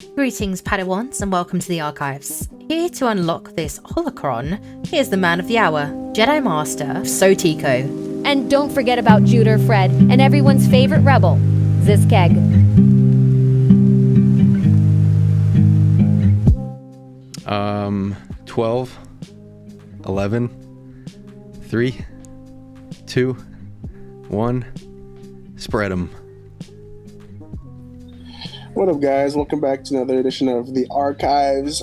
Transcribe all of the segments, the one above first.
Greetings, Padawans, and welcome to the Archives. Here to unlock this holocron, here's the man of the hour, Jedi Master, AlsoTeeko. And don't forget about Juder, Fred, and everyone's favorite rebel, Ziskeg. 12, 11, 3, 2, 1, spread them. What up, guys? Welcome back to another edition of the Archives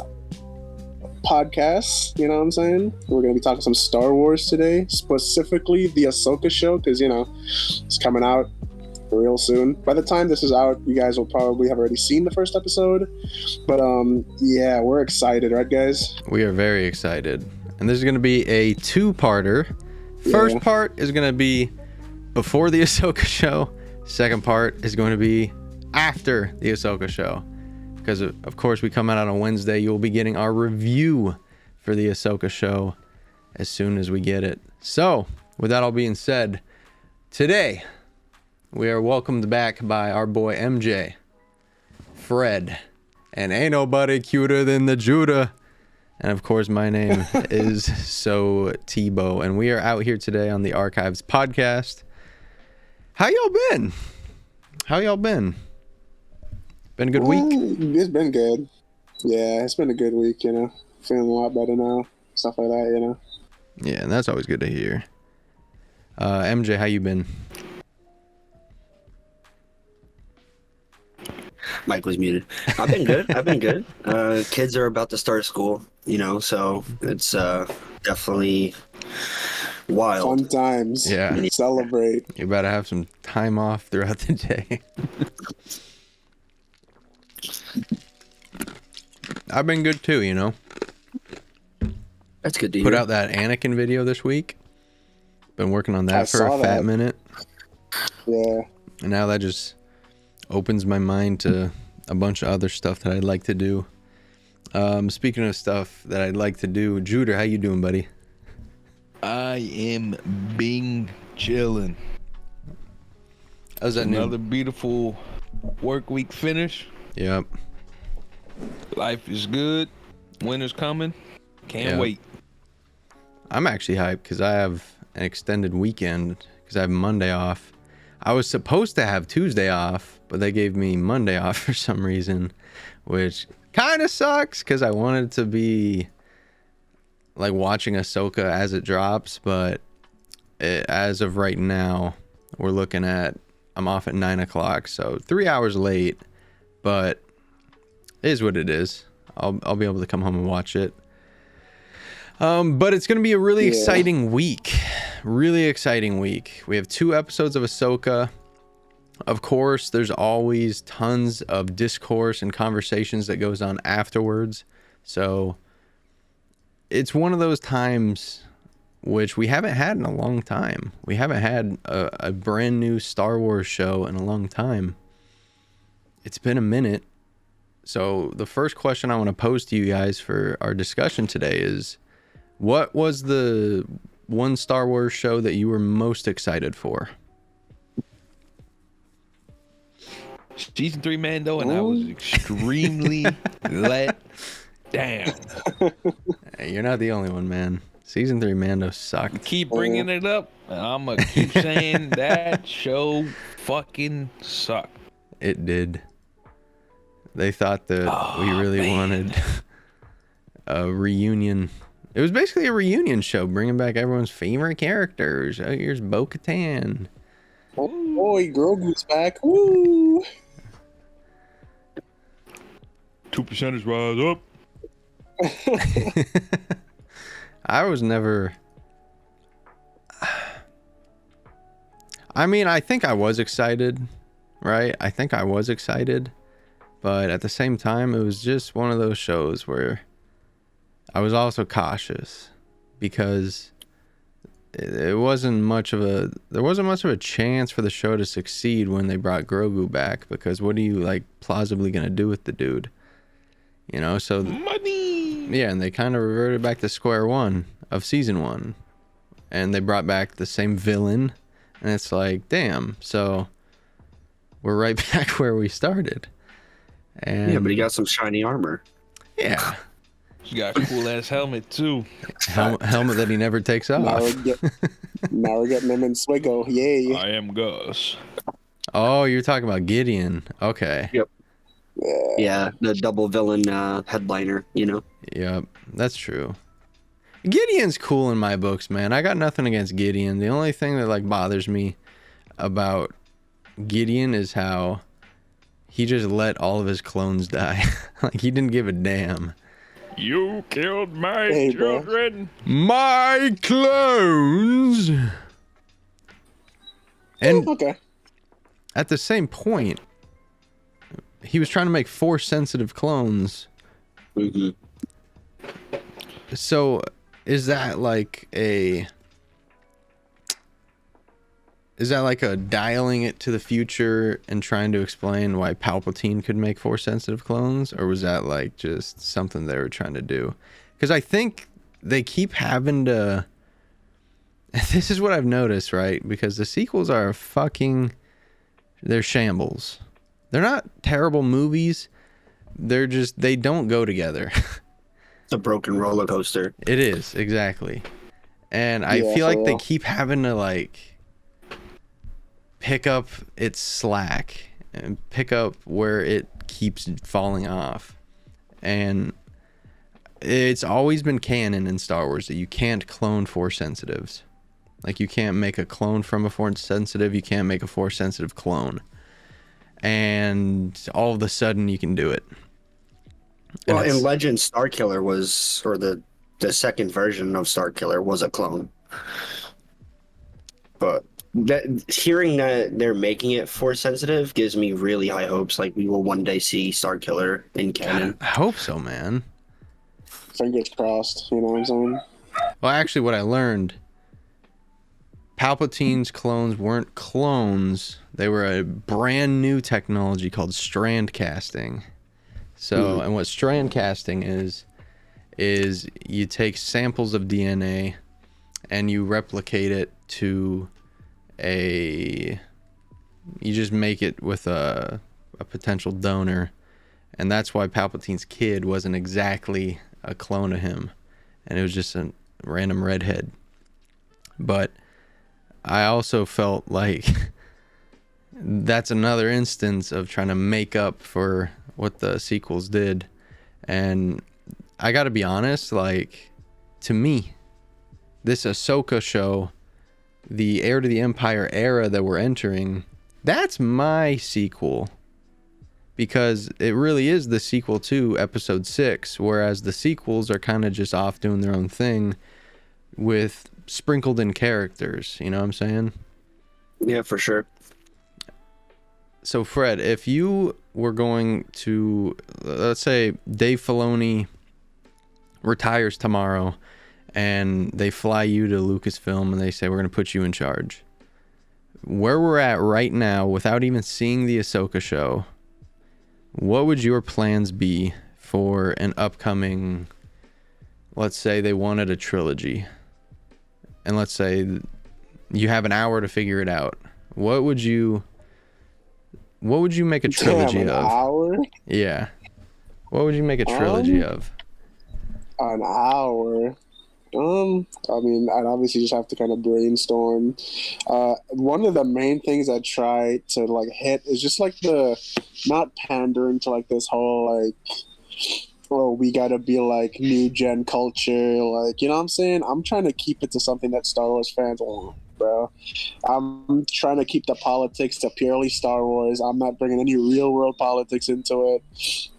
podcast. You know what I'm saying? We're going to be talking some Star Wars today, specifically the Ahsoka show, because, you know, it's coming out real soon. By the time this is out, you guys will probably have already seen the first episode. But, yeah, we're excited, right, guys? We are very excited. And this is going to be a two-parter. First part is going to be before the Ahsoka show. Second part is going to be after the Ahsoka show, because of course we come out on a Wednesday. You'll be getting our review for the Ahsoka show as soon as we get it. So with that all being said, today we are welcomed back by our boy MJ, Fred, and ain't nobody cuter than the Judah, and of course my name is AlsoTeeko, and we are out here today on the Archives podcast. How y'all been? Been a good week? It's been good. Yeah, it's been a good week, you know. Feeling a lot better now. Stuff like that, you know. Yeah, and that's always good to hear. MJ, how you been? Mike was muted. I've been good. Kids are about to start school, you know, so it's definitely wild. Fun times. Yeah. Celebrate. You better have some time off throughout the day. I've been good too, you know. That's good to hear. Put out that Anakin video this week. Been working on that for a fat minute. Yeah. And now that just opens my mind to a bunch of other stuff that I'd like to do. Speaking of stuff that I'd like to do, Juder, how you doing, buddy? I am being chilling. How's that Another new? beautiful work week finish. Yep. Life is good. Winter's coming. Can't wait. I'm actually hyped because I have an extended weekend because I have Monday off. I was supposed to have Tuesday off, but they gave me Monday off for some reason, which kind of sucks because I wanted to be like watching Ahsoka as it drops, but as of right now, we're looking at, I'm off at 9 o'clock, so 3 hours late, but it is what it is. I'll be able to come home and watch it. But it's going to be a really exciting week. Really exciting week. We have 2 episodes of Ahsoka. Of course, there's always tons of discourse and conversations that goes on afterwards. So it's one of those times which we haven't had in a long time. We haven't had a brand new Star Wars show in a long time. It's been a minute. So the first question I want to pose to you guys for our discussion today is, what was the one Star Wars show that you were most excited for? Season 3 Mando, and I was extremely let down. Hey, you're not the only one, man. Season 3 Mando sucked. Keep bringing it up, and I'm going to keep saying that show fucking sucked. It did. They thought that we really wanted a reunion. It was basically a reunion show, bringing back everyone's favorite characters. Oh, here's Bo-Katan. Oh boy, Grogu's back. Woo! 2%ers rise up. I was never... I mean, I think I was excited, right? I think I was excited. But at the same time, it was just one of those shows where I was also cautious because there wasn't much of a chance for the show to succeed when they brought Grogu back, because what are you like plausibly going to do with the dude? You know, so Money. Yeah, and they kind of reverted back to square one of season 1. And they brought back the same villain, and it's like, damn. So we're right back where we started. And Yeah, but he got some shiny armor. yeah, He's got a cool ass helmet too. helmet that he never takes off. Now we're getting him in Swiggle. Yay. I am Gus. Oh, you're talking about Gideon. Okay. Yep. Yeah, the double villain headliner, you know? Yep, that's true. Gideon's cool in my books, man. I got nothing against Gideon. The only thing that like bothers me about Gideon is how he just let all of his clones die. Like he didn't give a damn. You killed my Hey, bro. children. My clones. And Okay. at the same point, he was trying to make Force sensitive clones. Mm-hmm. So is that like a dialing it to the future and trying to explain why Palpatine could make Force sensitive clones, or was that like just something they were trying to do? Because I think they keep having to. This is what I've noticed, right? Because the sequels are they're shambles. They're not terrible movies. They don't go together. It's a broken roller coaster. It is, exactly. And I Yeah, feel for like they real. keep having to like pick up its slack and pick up where it keeps falling off. And it's always been canon in Star Wars that you can't clone Force sensitives. Like you can't make a clone from a Force sensitive, you can't make a Force sensitive clone. And all of a sudden you can do it. And Well, it's- in Legend, Starkiller was, or the second version of Starkiller was a clone. But hearing that they're making it Force sensitive gives me really high hopes. Like we will one day see Starkiller in canon. I hope so, man. Fingers crossed. You know what I'm saying? Well, actually, what I learned, Palpatine's clones weren't clones. They were a brand new technology called strand casting. So, and what strand casting is you take samples of DNA and you replicate it to you just make it with a potential donor. And that's why Palpatine's kid wasn't exactly a clone of him. And it was just a random redhead. But I also felt like that's another instance of trying to make up for what the sequels did. And I gotta be honest, like, to me, this Ahsoka show, the Heir to the Empire era that we're entering, that's my sequel. Because it really is the sequel to Episode 6, whereas the sequels are kind of just off doing their own thing with sprinkled in characters, you know what I'm saying? Yeah, for sure. So Fred, if you were going to, let's say Dave Filoni retires tomorrow and they fly you to Lucasfilm and they say, we're going to put you in charge. Where we're at right now, without even seeing the Ahsoka show, what would your plans be for an upcoming, let's say they wanted a trilogy, and let's say you have an hour to figure it out. What would you make a trilogy Damn, an of? hour? Yeah. What would you make a trilogy of? An hour. I mean, I'd obviously just have to kind of brainstorm. One of the main things I try to like hit is just like the not pandering to like this whole like, oh, we gotta be like new gen culture, like, you know what I'm saying? I'm trying to keep it to something that Star Wars fans want, bro. I'm trying to keep the politics to purely Star Wars. I'm not bringing any real world politics into it.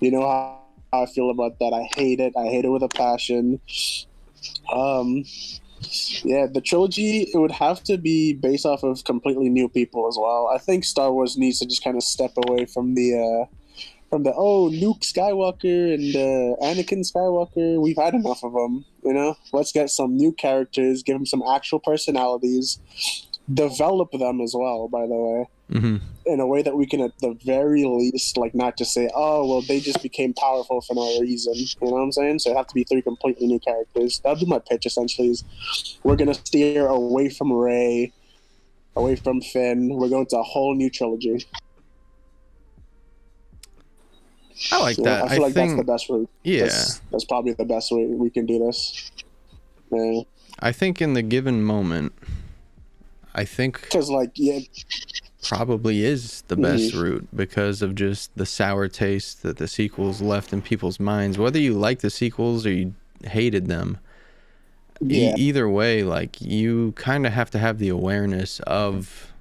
You know how I feel about that. I hate it. I hate it with a passion. Yeah, the trilogy, it would have to be based off of completely new people as well. I think Star Wars needs to just kind of step away from the Luke Skywalker and Anakin Skywalker. We've had enough of them, you know? Let's get some new characters, give them some actual personalities, develop them as well, by the way, in a way that we can at the very least, like, not just say, oh, well, they just became powerful for no reason. You know what I'm saying? So it have to be 3 completely new characters. That'll be my pitch, essentially, is we're going to steer away from Rey, away from Finn. We're going to a whole new trilogy. I like Yeah, that. I feel like that's think, the best route. yeah, That's probably the best way we can do this. Yeah. I think in the given moment, I think Because, like, yeah, probably is the best route because of just the sour taste that the sequels left in people's minds. Whether you like the sequels or you hated them, yeah, either way, like, you kind of have to have the awareness of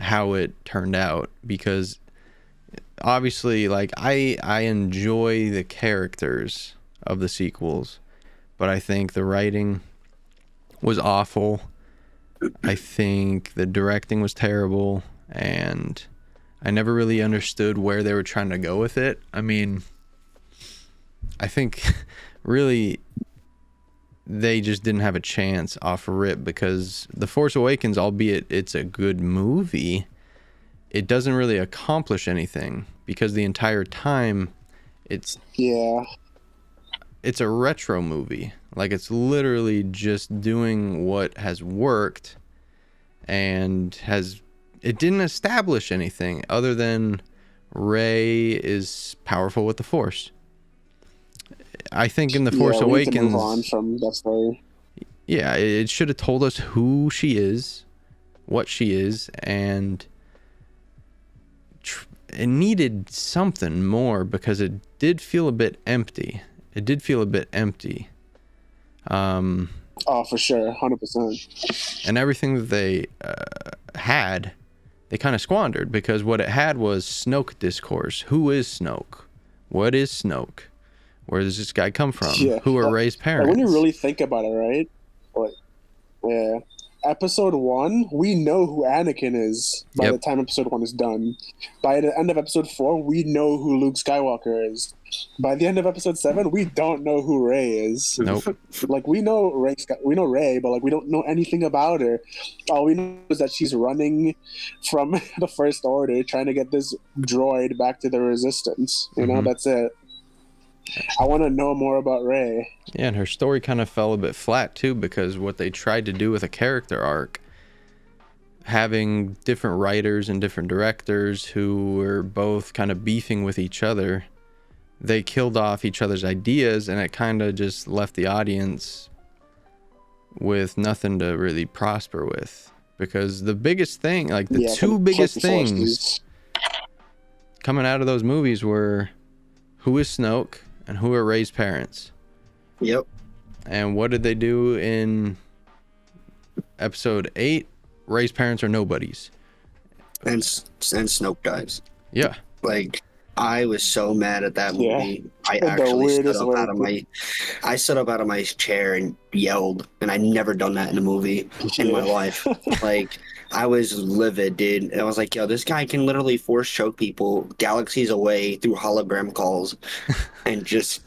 how it turned out, because obviously, like, I enjoy the characters of the sequels, but I think the writing was awful. I think the directing was terrible, and I never really understood where they were trying to go with it. I mean, I think really they just didn't have a chance off rip, because The Force Awakens, albeit it's a good movie, it doesn't really accomplish anything, because the entire time it's a retro movie. Like, it's literally just doing what has worked, and it didn't establish anything other than Rey is powerful with the Force. I think in The Force we need to Awakens, move on from that story. yeah, it should have told us who she is, what she is, and it needed something more, because it did feel a bit empty. Oh, for sure, 100%. And everything that they had, they kind of squandered, because what it had was Snoke discourse. Who is Snoke? What is Snoke? Where does this guy come from? Yeah. Who are Rey's parents? When you really think about it, right? Like, yeah. Episode 1, we know who Anakin is by the time episode 1 is done. By the end of episode 4, we know who Luke Skywalker is. By the end of episode 7, we don't know who Rey is. Nope. Like, we know Rey, but like, we don't know anything about her. All we know is that she's running from the First Order, trying to get this droid back to the Resistance. You know, that's it. I want to know more about Rey. Yeah, and her story kind of fell a bit flat too, because what they tried to do with a character arc, having different writers and different directors who were both kind of beefing with each other, they killed off each other's ideas, and it kind of just left the audience with nothing to really prosper with. Because the biggest thing, like the two biggest things coming out of those movies were, who is Snoke and who are Rey's parents? Yep. And what did they do in episode 8? Rey's parents are nobodies. And Snoke dies. Yeah. Like, I was so mad at that movie. I The actually weirdest stood up out of my chair and yelled, and I never done that in a movie in my life. Like, I was livid, dude. And I was like, yo, this guy can literally force choke people galaxies away through hologram calls and just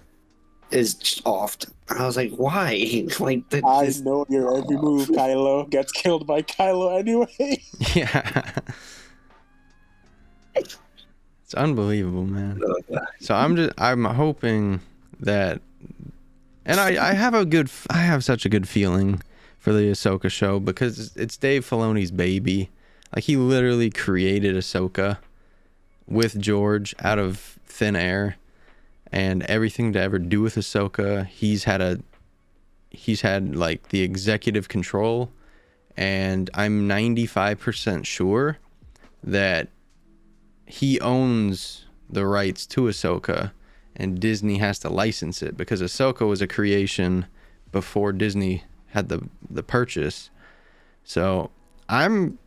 is just offed. I was like, why? Like, I know your every move, Kylo. Gets killed by Kylo anyway. Yeah. It's unbelievable, man. So I'm hoping that, and I have such a good feeling for the Ahsoka show, because it's Dave Filoni's baby. Like, he literally created Ahsoka with George out of thin air, and everything to ever do with Ahsoka, he's had like the executive control, and I'm 95% sure that he owns the rights to Ahsoka, and Disney has to license it, because Ahsoka was a creation before Disney had the purchase. So I'm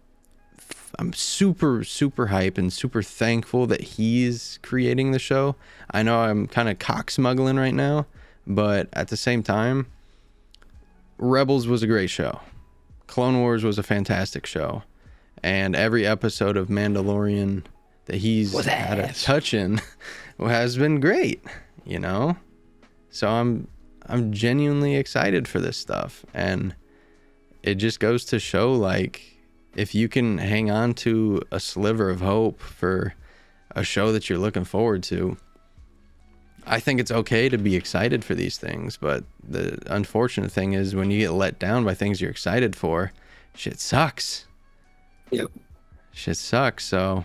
super hype and super thankful that he's creating the show. I know I'm kind of cock smuggling right now, but at the same time, Rebels was a great show. Clone Wars was a fantastic show, and every episode of Mandalorian that he's had a touch in has been great, you know? So I'm genuinely excited for this stuff, and it just goes to show, like, if you can hang on to a sliver of hope for a show that you're looking forward to, I think it's okay to be excited for these things. But the unfortunate thing is, when you get let down by things you're excited for, shit sucks. Yep. Shit sucks. So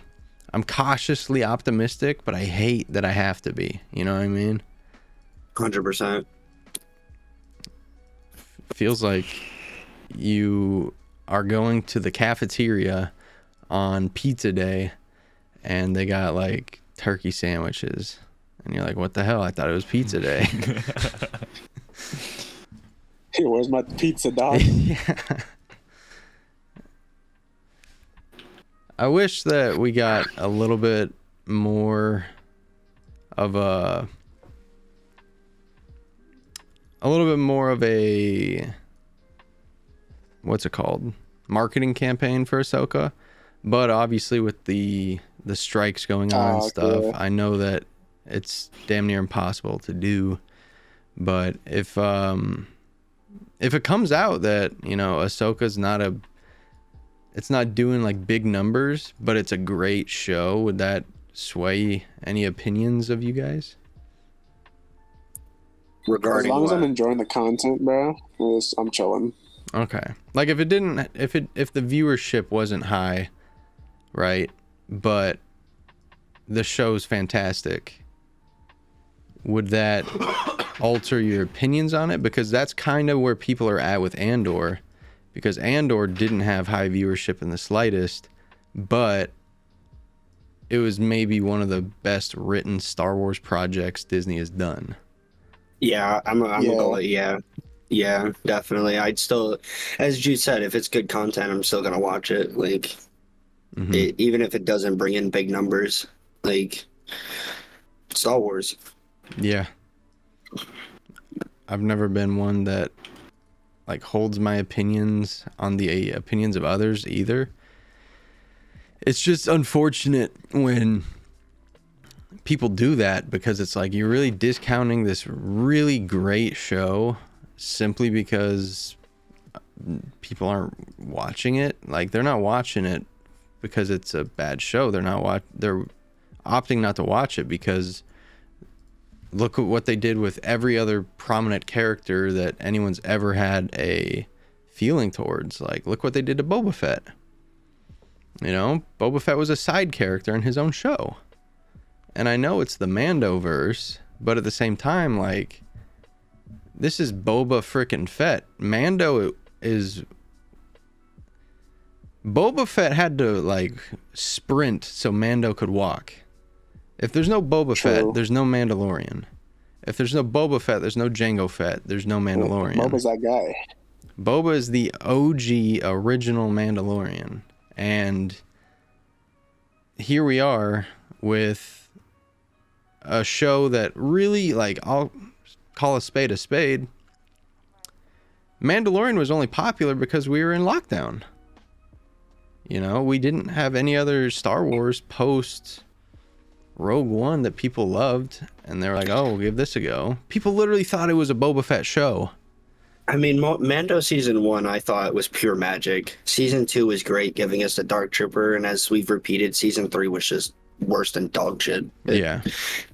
I'm cautiously optimistic, but I hate that I have to be. You know what I mean? 100%. Feels like you are going to the cafeteria on pizza day and they got like turkey sandwiches and you're like, what the hell? I thought it was pizza day. Hey, where's my pizza, dog? Yeah. I wish that we got a little bit more of a what's it called? Marketing campaign for Ahsoka. But obviously with the strikes going on and stuff, okay. I know that it's damn near impossible to do. But if it comes out that, you know, Ahsoka's it's not doing like big numbers, but it's a great show, would that sway any opinions of you guys? Regarding as long as I'm what? enjoying the content, bro, I'm chilling. Okay. Like if the viewership wasn't high, right? But the show's fantastic, would that alter your opinions on it? Because that's kind of where people are at with Andor, because Andor didn't have high viewership in the slightest, but it was maybe one of the best written Star Wars projects Disney has done. Yeah, I'm gonna go with, yeah, definitely. I'd still, as Jude said, if it's good content, I'm still gonna watch it. Like, even if it doesn't bring in big numbers, like Star Wars. Yeah. I've never been one that like holds my opinions on the opinions of others either. It's just unfortunate when people do that, because it's like you're really discounting this really great show simply because people aren't watching it. Like, they're not watching it because it's a bad show. They're opting not to watch it because look at what they did with every other prominent character that anyone's ever had a feeling towards. Like, look what they did to Boba Fett. You know, Boba Fett was a side character in his own show. And I know it's the Mandoverse, but at the same time, like, this is Boba frickin' Fett. Boba Fett had to, like, sprint so Mando could walk. If there's no Boba Fett, there's no Mandalorian. If there's no Boba Fett, there's no Jango Fett. There's no Mandalorian. Boba's that guy. Boba is the OG original Mandalorian. And here we are with a show that really, like, I'll call a spade a spade. Mandalorian was only popular because we were in lockdown. You know, we didn't have any other Star Wars post Rogue One that people loved, and they're like, oh, we'll give this a go. People literally thought it was a Boba Fett show. I mean, Mando season 1, I thought was pure magic. Season 2 was great, giving us the Dark Trooper, and as we've repeated, season 3 was just worse than dog shit. Yeah.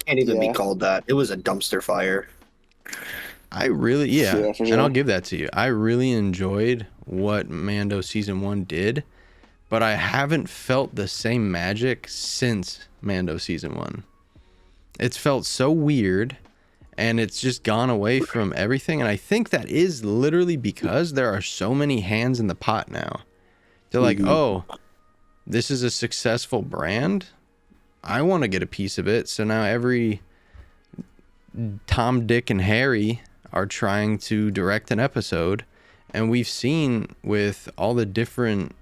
Can't even be called that. It was a dumpster fire. I really, for sure. and I'll give that to you. I really enjoyed what Mando season 1 did, but I haven't felt the same magic since Mando season 1. It's felt so weird, and it's just gone away from everything. And I think that is literally because there are so many hands in the pot now. They're like, oh, this is a successful brand. I want to get a piece of it. So now every Tom, Dick, and Harry are trying to direct an episode. And we've seen with all the different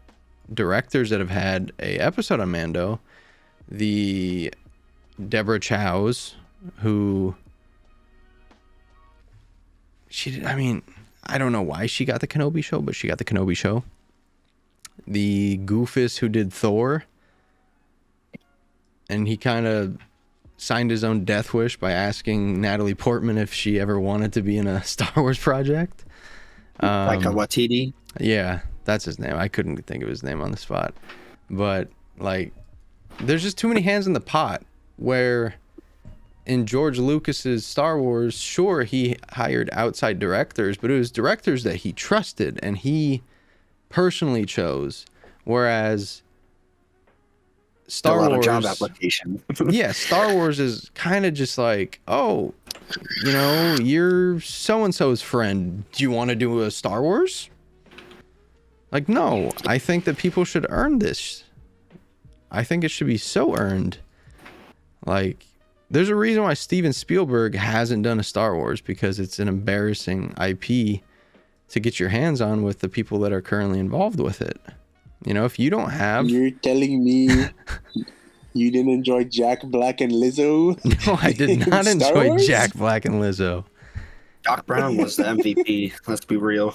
directors that have had a episode on Mando, the Deborah Chow's, who I don't know why she got the Kenobi show, but she got the Kenobi show. The Goofus who did Thor, and he kind of signed his own death wish by asking Natalie Portman if she ever wanted to be in a Star Wars project. Like a Watiti? Yeah, that's his name. I couldn't think of his name on the spot. But, like, there's just too many hands in the pot, where in George Lucas's Star Wars, sure, he hired outside directors, but it was directors that he trusted and he personally chose. Whereas Star a lot Wars of job application. yeah, Star Wars is kind of just like, oh, you know, you're so and so's friend. Do you want to do a Star Wars? Like, no, I think that people should earn this. I think it should be so earned. Like, there's a reason why Steven Spielberg hasn't done a Star Wars, because it's an embarrassing IP to get your hands on with the people that are currently involved with it. You know, if you don't have... You're telling me you didn't enjoy Jack Black and Lizzo? No, I did not Star enjoy Wars? Jack Black and Lizzo. Doc Brown was the MVP. Let's be real.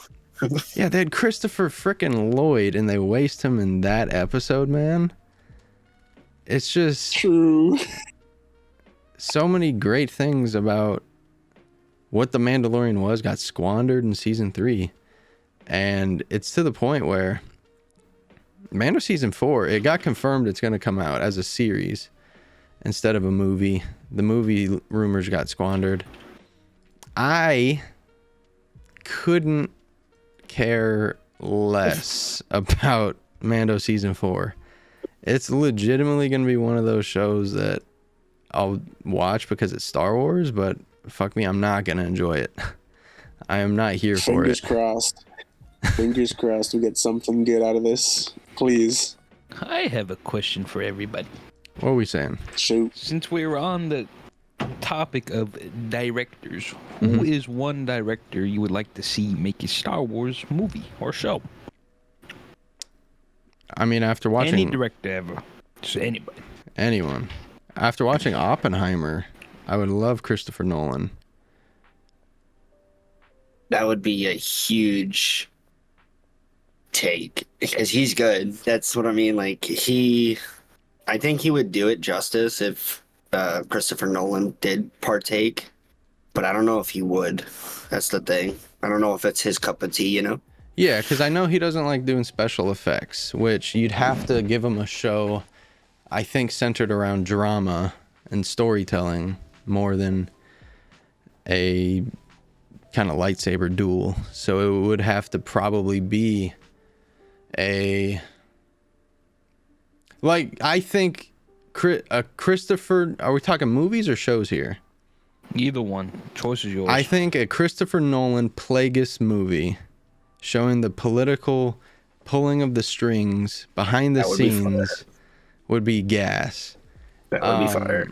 Yeah, they had Christopher frickin' Lloyd, and they waste him in that episode, man. It's just... True. So many great things about what The Mandalorian was got squandered in season 3. And it's to the point where Mando season 4, it got confirmed it's going to come out as a series instead of a movie. The movie rumors got squandered. I couldn't care less about Mando season 4. It's legitimately going to be one of those shows that I'll watch because it's Star Wars, but fuck me, I'm not going to enjoy it. I am not here for it. Fingers crossed. Fingers crossed we get something good out of this. Please. I have a question for everybody. What are we saying? Shoot. Since we're on the topic of directors, who is one director you would like to see make a Star Wars movie or show? I mean, after watching... Any director ever. Just anybody. Anyone. After watching Oppenheimer, I would love Christopher Nolan. That would be a huge take because he's good. That's what I mean. Like I think he would do it justice if Christopher Nolan did partake, but I don't know if he would. That's the thing. I don't know if it's his cup of tea, you know? Yeah, because I know he doesn't like doing special effects, which you'd have to give him a show, I think, centered around drama and storytelling more than a kind of lightsaber duel. So it would have to probably be I think Christopher, are we talking movies or shows here? Either one. Choice is yours. I think a Christopher Nolan Plagueis movie showing the political pulling of the strings behind the scenes would be gas. That would be fire.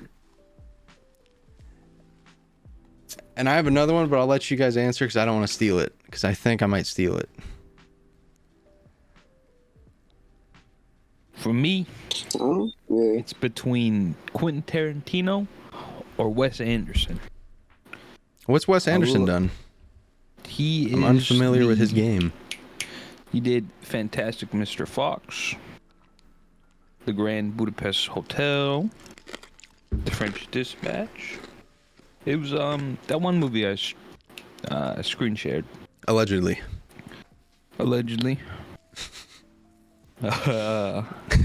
And I have another one, but I'll let you guys answer because I don't want to steal it, because I think I might steal it. For me, Oh, yeah. it's between Quentin Tarantino or Wes Anderson. What's Wes Anderson done? I'm unfamiliar with his game. He did Fantastic Mr. Fox, The Grand Budapest Hotel, The French Dispatch. It was that one movie I screen shared. Allegedly.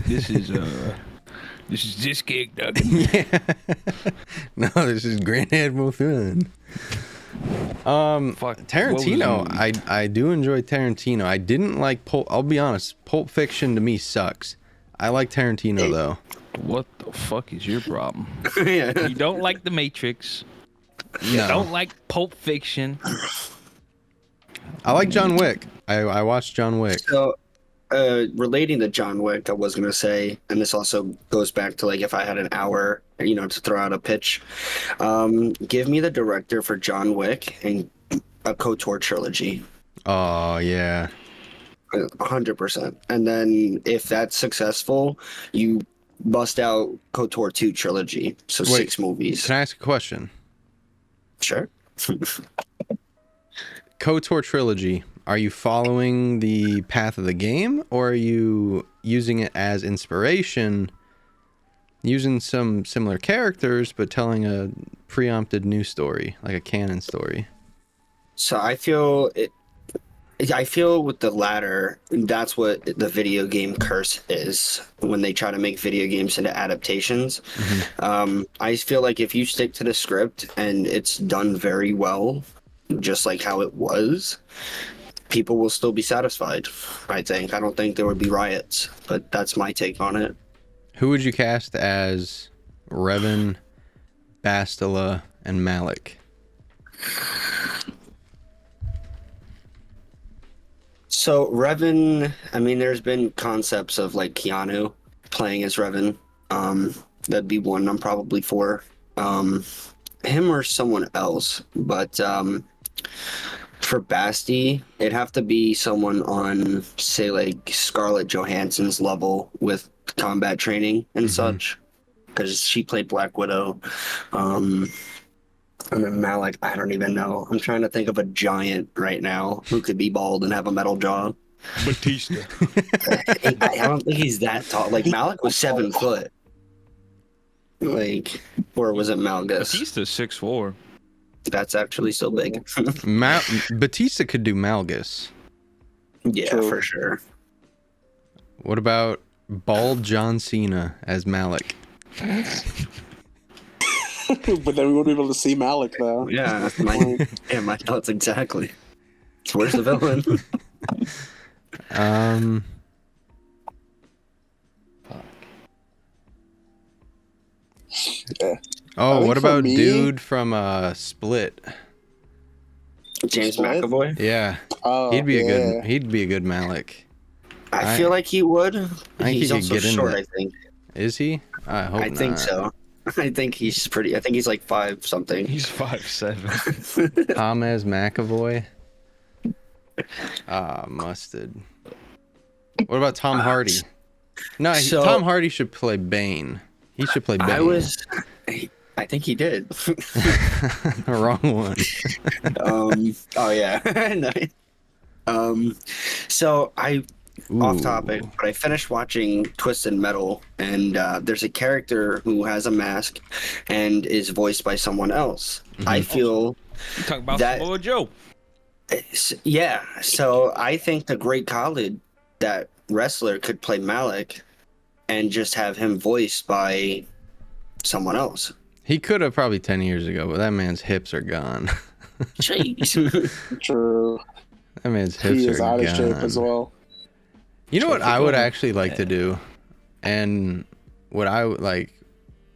This is this cake nugget. Yeah. No, this is Grand Admiral Thrawn. Fuck, Tarantino, what was I do enjoy Tarantino. I didn't like I'll be honest, Pulp Fiction to me sucks. I like Tarantino though. What the fuck is your problem? Yeah. You don't like The Matrix. You No. don't like Pulp Fiction. I like John Wick. I watched John Wick. So, relating to John Wick, I was gonna say, and this also goes back to like if I had an hour, you know, to throw out a pitch. Give me the director for John Wick and a KOTOR trilogy. Oh yeah. 100%. And then if that's successful, you bust out KOTOR 2 trilogy. So Wait, 6 movies. Can I ask a question? Sure. KOTOR trilogy. Are you following the path of the game, or are you using it as inspiration, using some similar characters, but telling a preempted new story, like a canon story? So I feel with the latter, that's what the video game curse is when they try to make video games into adaptations. I feel like if you stick to the script and it's done very well, just like how it was, people will still be satisfied, I think. I don't think there would be riots, but that's my take on it. Who would you cast as Revan, Bastila, and Malik? So Revan, I mean, there's been concepts of like Keanu playing as Revan. That'd be one I'm probably for. Him or someone else, but for Basti, it'd have to be someone on, say, like Scarlett Johansson's level with combat training and such, because she played Black Widow. And then Malik, I don't even know. I'm trying to think of a giant right now who could be bald and have a metal jaw. Batista. I don't think he's that tall. Like Malik was 7 foot. Like, or was it Malgus? Batista's 6'4". That's actually so big. Batista could do Malgus. Yeah, True. for sure. What about bald John Cena as Malik? But then we wouldn't be able to see Malik though. Yeah, That's the point. my thoughts exactly. So where's the villain? Yeah. Oh, I think what for about me- dude from Split? James Split? McAvoy? Yeah, Oh, he'd be a yeah. good. He'd be a good Malik. I feel like he would. I think He's he could also get into short, that. I think. Is he? I hope I think not. so. I think he's pretty. I think he's like 5 something. He's 5'7". Thomas McAvoy. Mustard. What about Tom Hardy? No, So- Tom Hardy should play Bane. He should play Bane. I think he did. Wrong one. Oh yeah. Nice. So off topic, but I finished watching Twisted Metal, and there's a character who has a mask and is voiced by someone else. I feel You talking about That- Samoa Joe? yeah. So I think the Great Khalid, that wrestler, could play Malik, and just have him voiced by someone else. He could have probably 10 years ago, but that man's hips are gone. Jeez. True. That man's hips He is are out of gone. shape as well. You know what Trophy I would Golden. actually like to do, and what I would like,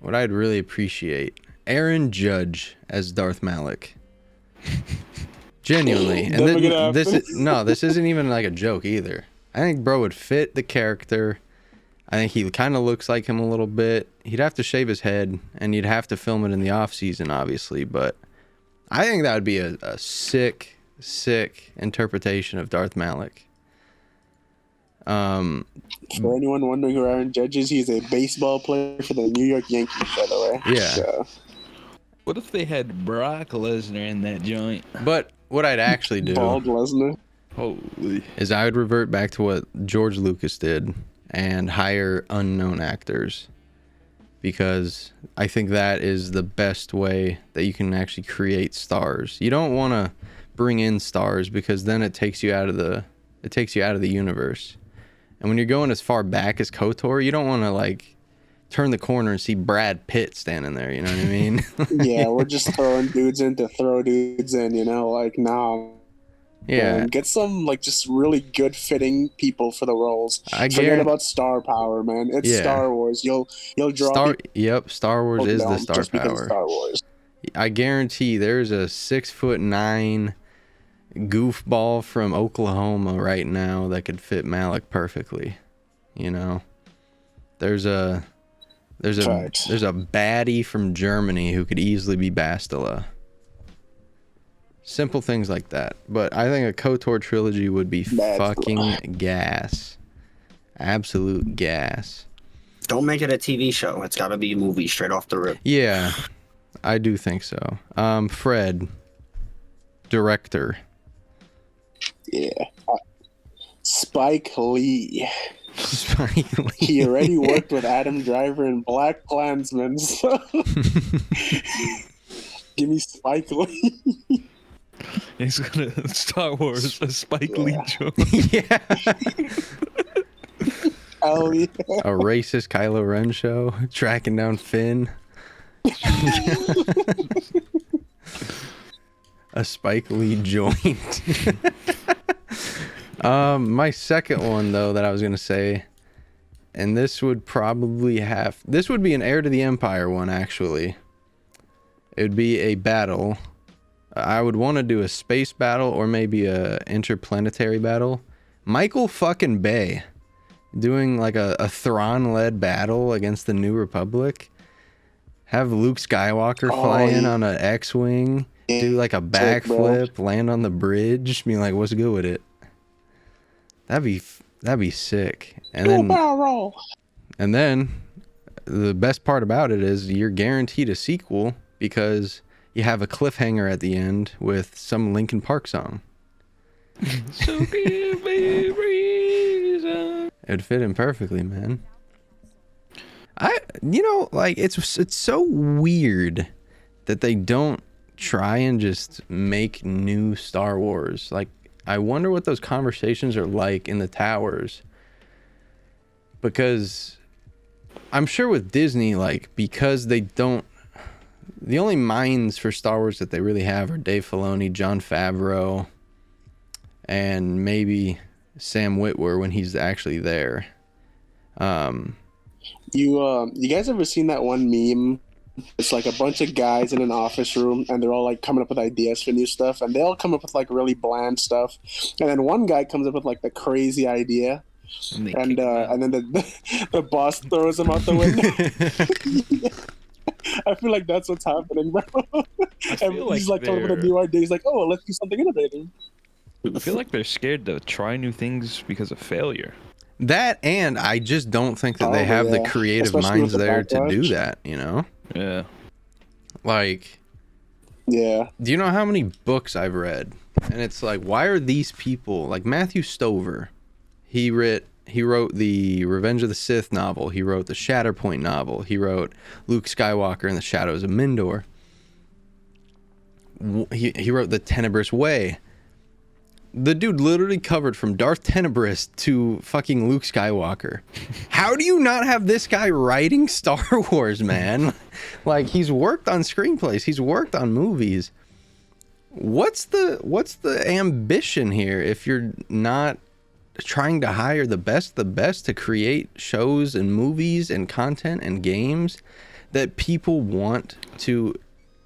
what I'd really appreciate, Aaron Judge as Darth Malik. Genuinely, and Never gonna this happen. this isn't even like a joke either. I think bro would fit the character. I think he kind of looks like him a little bit. He'd have to shave his head, and you'd have to film it in the off season, obviously. But I think that would be a sick interpretation of Darth Malik. For anyone wondering who Aaron Judge is, he's a baseball player for the New York Yankees, by the way. Yeah. So, What if they had Brock Lesnar in that joint? But what I'd actually do Bald Lesnar. Holy. is I would revert back to what George Lucas did and hire unknown actors, because I think that is the best way that you can actually create stars. You don't want to bring in stars, because then it takes you out of the universe. And when you're going as far back as KOTOR, you don't want to like turn the corner and see Brad Pitt standing there, you know what I mean? Yeah, we're just throwing dudes in to throw dudes in, you know? Like, nah. Yeah. Man, get some, like, just really good fitting people for the roles. I Forget guarantee about star power, man. It's Yeah. Star Wars. You'll draw Star Wars is the people star just because it's power. Star Wars. I guarantee there's a 6'9" goofball from Oklahoma right now that could fit Malik perfectly. You know, there's a Facts. baddie from Germany who could easily be Bastila. Simple things like that. But I think a KOTOR trilogy would be Bastila. fucking gas. Absolute gas. Don't make it a TV show. It's got to be a movie straight off the rip. Yeah, I do think so. Fred, director. Yeah. Spike Lee. Spike Lee. He already worked with Adam Driver in Black Klansman, so give me Spike Lee. He's gonna Star Wars a Spike Lee joint. Yeah. Hell yeah. A racist Kylo Ren show tracking down Finn. A Spike Lee joint. My second one though that I was gonna say and this would be an Heir to the Empire one, actually. It would be a battle. I would want to do a space battle or maybe a interplanetary battle. Michael fucking Bay doing like a Thrawn-led battle against the New Republic. Have Luke Skywalker fly in on an X-Wing, do like a backflip, land on the bridge, be like, what's good with it? That'd be sick. And then the best part about it is you're guaranteed a sequel because you have a cliffhanger at the end with some Linkin Park song. So give me reason. It'd fit in perfectly, man. Like it's so weird that they don't try and just make new Star Wars. Like, I wonder what those conversations are like in the towers. Because I'm sure with Disney, like, because they don't, the only minds for Star Wars that they really have are Dave Filoni, Jon Favreau, and maybe Sam Witwer when he's actually there. You guys ever seen that one meme? It's like a bunch of guys in an office room, and they're all like coming up with ideas for new stuff, and they all come up with like really bland stuff, and then one guy comes up with like the crazy idea, and then the boss throws him out the window. I feel like that's what's happening, bro. And he's like coming up with a new idea. He's like, "Oh, let's do something innovative." I feel like they're scared to try new things because of failure. That, and I just don't think that they have the creative Especially minds with the there to backlash. do that, you know? Yeah. Like, Yeah. do you know how many books I've read? And it's like, why are these people, like Matthew Stover, he wrote the Revenge of the Sith novel, he wrote the Shatterpoint novel, he wrote Luke Skywalker and the Shadows of Mindor, he wrote The Tenebrous Way. The dude literally covered from Darth Tenebris to fucking Luke Skywalker. How do you not have this guy writing Star Wars, man? Like, he's worked on screenplays, he's worked on movies. What's the ambition here if you're not trying to hire the best to create shows and movies and content and games that people want to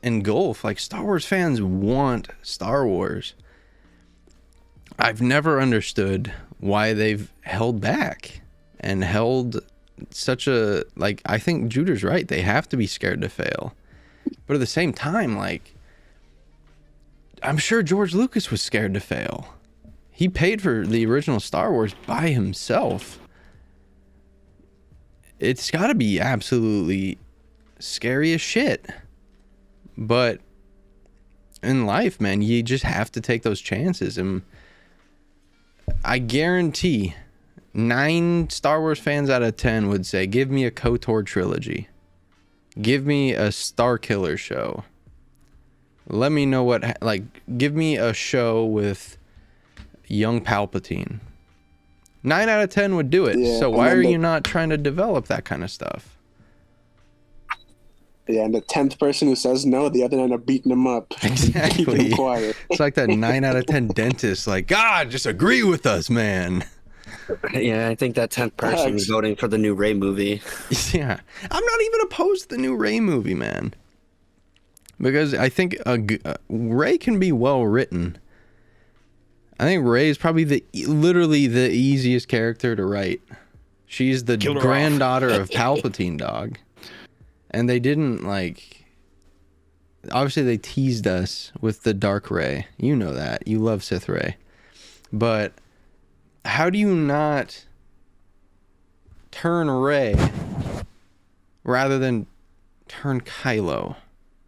engulf? Like, Star Wars fans want Star Wars. I've never understood why they've held back and held such a, like, I think Juder's right. They have to be scared to fail. But at the same time, like, I'm sure George Lucas was scared to fail. He paid for the original Star Wars by himself. It's got to be absolutely scary as shit. But in life, man, you just have to take those chances. And I guarantee 9 Star Wars fans out of 10 would say, give me a KOTOR trilogy. Give me a Star Killer show. Let me know what, like, give me a show with young Palpatine. 9 out of 10 would do it. Yeah, so why are you not trying to develop that kind of stuff? Yeah, and the 10th person who says no, the other 9 are beating him up. Exactly. Keeping him quiet. It's like that 9 out of 10 dentist, like, God, just agree with us, man. Yeah, I think that 10th person is voting for the new Rey movie. Yeah. I'm not even opposed to the new Rey movie, man. Because I think Rey can be well written. I think Rey is probably literally the easiest character to write. She's the granddaughter of Palpatine, dog. And they didn't, like, obviously they teased us with the Dark Rey. You know that. You love Sith Rey. But how do you not turn Rey rather than turn Kylo?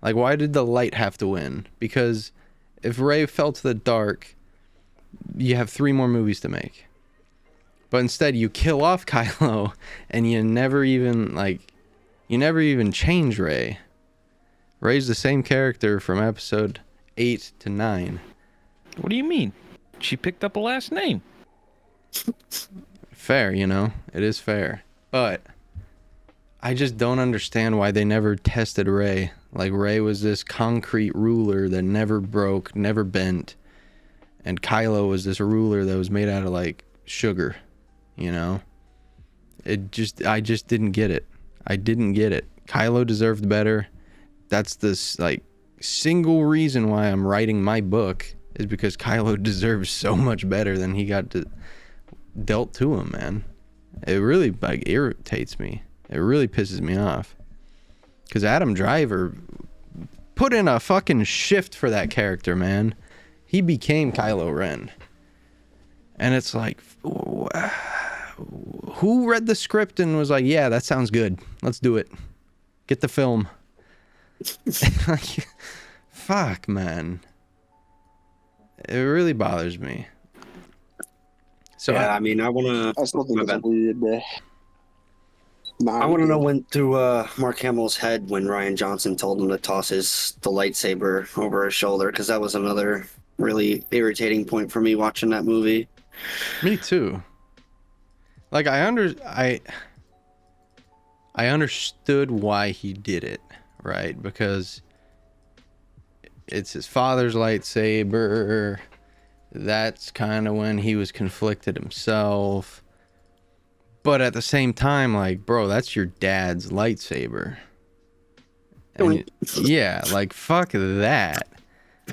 Like, why did the light have to win? Because if Rey fell to the dark, you have 3 more movies to make. But instead, you kill off Kylo, and you never even change Rey. Rey's the same character from episode 8 to 9. What do you mean? She picked up a last name. Fair, you know? It is fair. But I just don't understand why they never tested Rey. Like, Rey was this concrete ruler that never broke, never bent. And Kylo was this ruler that was made out of, like, sugar, you know? I just didn't get it. I didn't get it. Kylo deserved better. That's the like single reason why I'm writing my book, is because Kylo deserves so much better than he got dealt to him, man. It really like irritates me. It really pisses me off. Because Adam Driver put in a fucking shift for that character, man. He became Kylo Ren. And it's like, who read the script and was like, yeah, that sounds good. Let's do it. Get the film. Like, fuck, man. It really bothers me. So yeah, I mean, I want I still think My it's bad. weird, bro. Nah, to know went through Mark Hamill's head when Ryan Johnson told him to toss the lightsaber over his shoulder, because that was another really irritating point for me watching that movie. Me too. Like I understood why he did it, right? Because it's his father's lightsaber. That's kind of when he was conflicted himself. But at the same time, like, bro, that's your dad's lightsaber. And yeah, like, fuck that.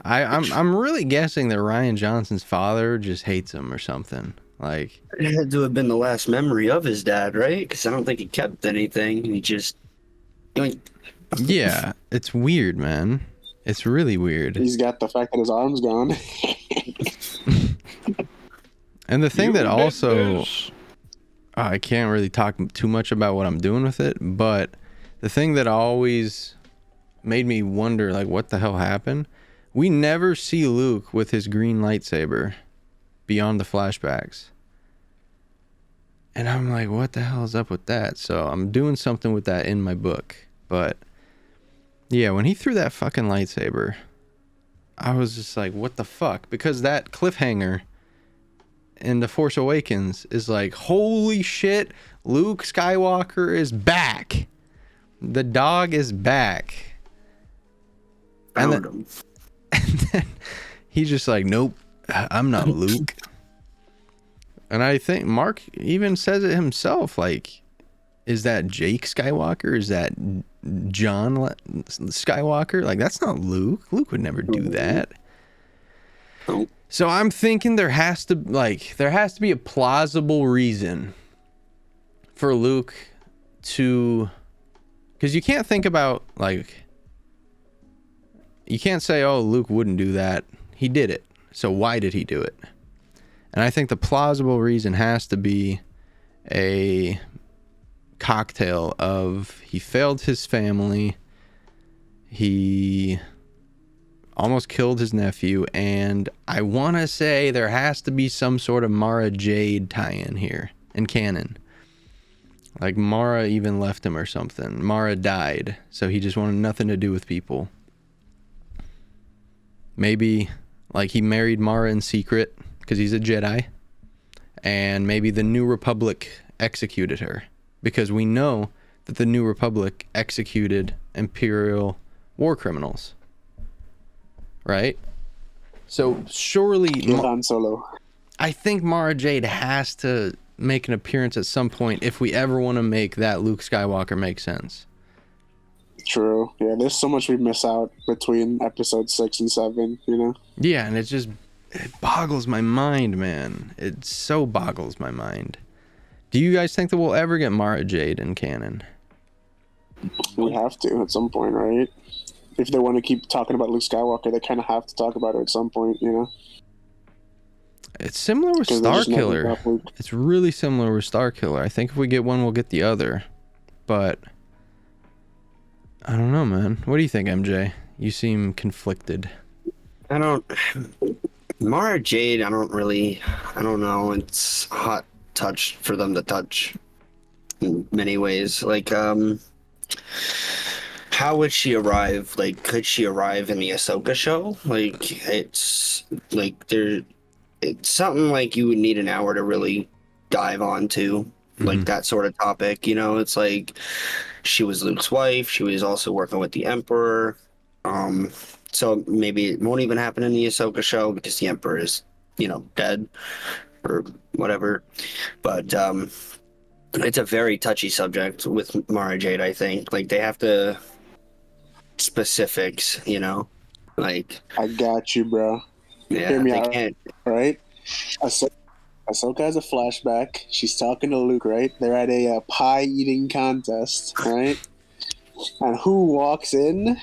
I'm really guessing that Ryan Johnson's father just hates him or something. Like, It had to have been the last memory of his dad, right? Because I don't think he kept anything. He just... yeah, it's weird, man. It's really weird. He's got the fact that his arm's gone. And the thing that also... This. I can't really talk too much about what I'm doing with it, but the thing that always made me wonder, like, what the hell happened? We never see Luke with his green lightsaber beyond the flashbacks. And I'm like, what the hell is up with that? So I'm doing something with that in my book. But yeah, when he threw that fucking lightsaber, I was just like, what the fuck? Because that cliffhanger in The Force Awakens is like, holy shit, Luke Skywalker is back. The dog is back. And then he's just like, nope, I'm not Luke. And I think Mark even says it himself, like, is that Jake Skywalker? Is that John Skywalker? Like, that's not Luke. Luke would never do that. So I'm thinking there has to be a plausible reason for Luke to, because you can't think about, like, you can't say, oh, Luke wouldn't do that. He did it. So why did he do it? And I think the plausible reason has to be a cocktail of he failed his family, he almost killed his nephew, and I want to say there has to be some sort of Mara Jade tie-in here in canon. Like Mara even left him or something. Mara died, so he just wanted nothing to do with people. Maybe like he married Mara in secret because he's a Jedi, and maybe the New Republic executed her, because we know that the New Republic executed Imperial war criminals. Right? So surely Han Solo. I think Mara Jade has to make an appearance at some point if we ever want to make that Luke Skywalker make sense. True. Yeah, there's so much we miss out between episode 6 and 7, you know? Yeah, and it boggles my mind, man. It so boggles my mind. Do you guys think that we'll ever get Mara Jade in canon? We have to at some point, right? If they want to keep talking about Luke Skywalker, they kind of have to talk about her at some point, you know? It's similar with 'Cause there's just nothing Starkiller. about Luke. It's really similar with Starkiller. I think if we get one, we'll get the other. But I don't know, man. What do you think, MJ? You seem conflicted. Mara Jade, I don't know. It's a hot touch for them to touch in many ways. Like, how would she arrive? Like, could she arrive in the Ahsoka show? Like, it's something like you would need an hour to really dive onto, like that sort of topic. You know, it's like she was Luke's wife. She was also working with the Emperor. So maybe it won't even happen in the Ahsoka show because the Emperor is, dead or whatever. But It's a very touchy subject with Mara Jade, I think. Like, they have to specifics, you know? Like, I got you, bro. yeah, Hear me they out, can't. right? Ahsoka has a flashback. She's talking to Luke, right? They're at a pie eating contest, right? And who walks in?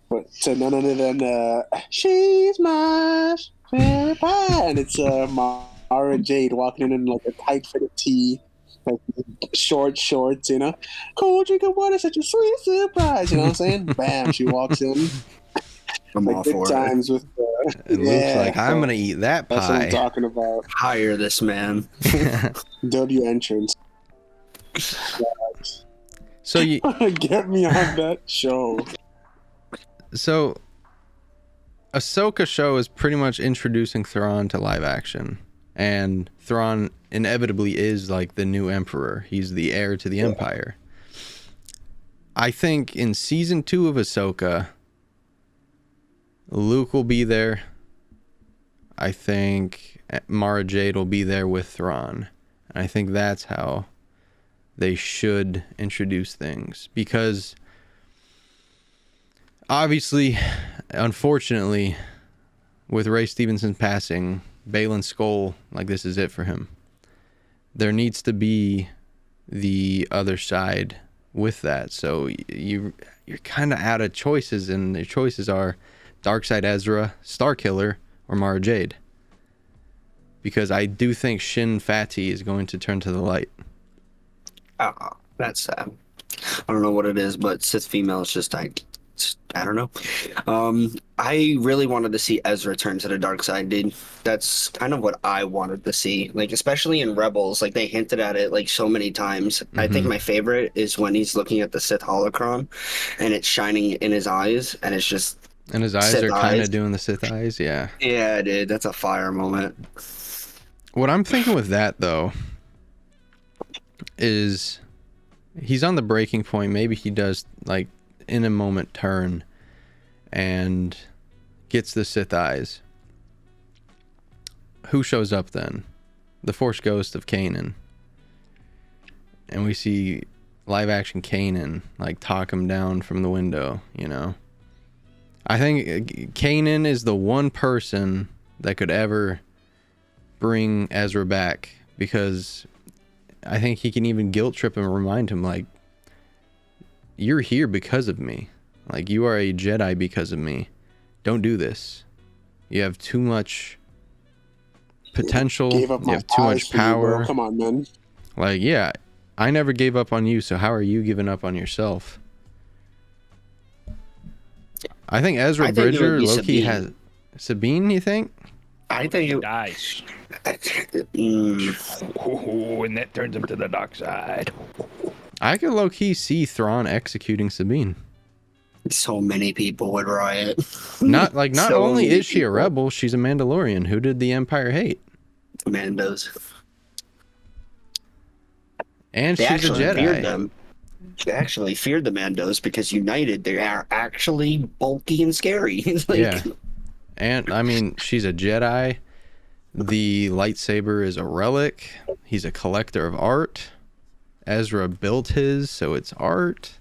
But to none other than she's my favorite pie, and it's Mara Jade walking in like a tight fitted tee, like short shorts, you know. Cold drink of water, such a sweet surprise. You know what I'm saying? Bam, she walks in. I'm Like all good for times with. And Luke's like, I'm gonna eat that That's what I'm pie. talking about. it. Hire this man. W entrance. So you, Get me on that show. so Ahsoka show is pretty much introducing Thrawn to live action, and Thrawn inevitably is like the new emperor. He's the heir to the Empire. I think in season 2 of Ahsoka, Luke will be there. I think Mara Jade will be there with Thrawn. And I think that's how they should introduce things, because obviously, unfortunately, with Ray Stevenson's passing, Baylan Skoll, like, this is it for him. There needs to be the other side with that. So you're kind of out of choices, and the choices are Darkseid Ezra, Starkiller, or Mara Jade. Because I do think Shin Hati is going to turn to the light. That's sad. I don't know what it is, but Sith female is just I don't know. I really wanted to see Ezra turn to the dark side, dude. That's kind of what I wanted to see. Like, especially in Rebels, like they hinted at it like so many times. I think my favorite is when he's looking at the Sith holocron and it's shining in his eyes, and it's just And his eyes Sith are kind eyes. of doing the Sith eyes, yeah. Yeah, dude, that's a fire moment. What I'm thinking with that, though, is he's on the breaking point. Maybe he does, like, in a moment turn and gets the Sith eyes. Who shows up then? The Force Ghost of Kanan. And we see live action Kanan, like, talk him down from the window, you know? I think Kanan is the one person that could ever bring Ezra back, because I think he can even guilt trip him and remind him, like, you're here because of me. Like, you are a Jedi because of me. Don't do this. You have too much potential. Gave up You my have too eyes much for you, bro. power. Come on, man. Like, yeah, I never gave up on you, so how are you giving up on yourself? I think Ezra I think it would Bridger, be Loki Sabine. has Sabine, you think? I think it, Dies. mm, And that turns him to the dark side. I could low-key see Thrawn executing Sabine. so many people would riot. Not So only many is she a people. rebel, she's a Mandalorian. Who did the Empire hate? Commandos. And They she's a actually feared Jedi. them. They actually feared the Mandos because united, they are actually bulky and scary. It's like, Yeah. And, I mean, she's a Jedi. The lightsaber is a relic. He's a collector of art. Ezra built his, so it's art.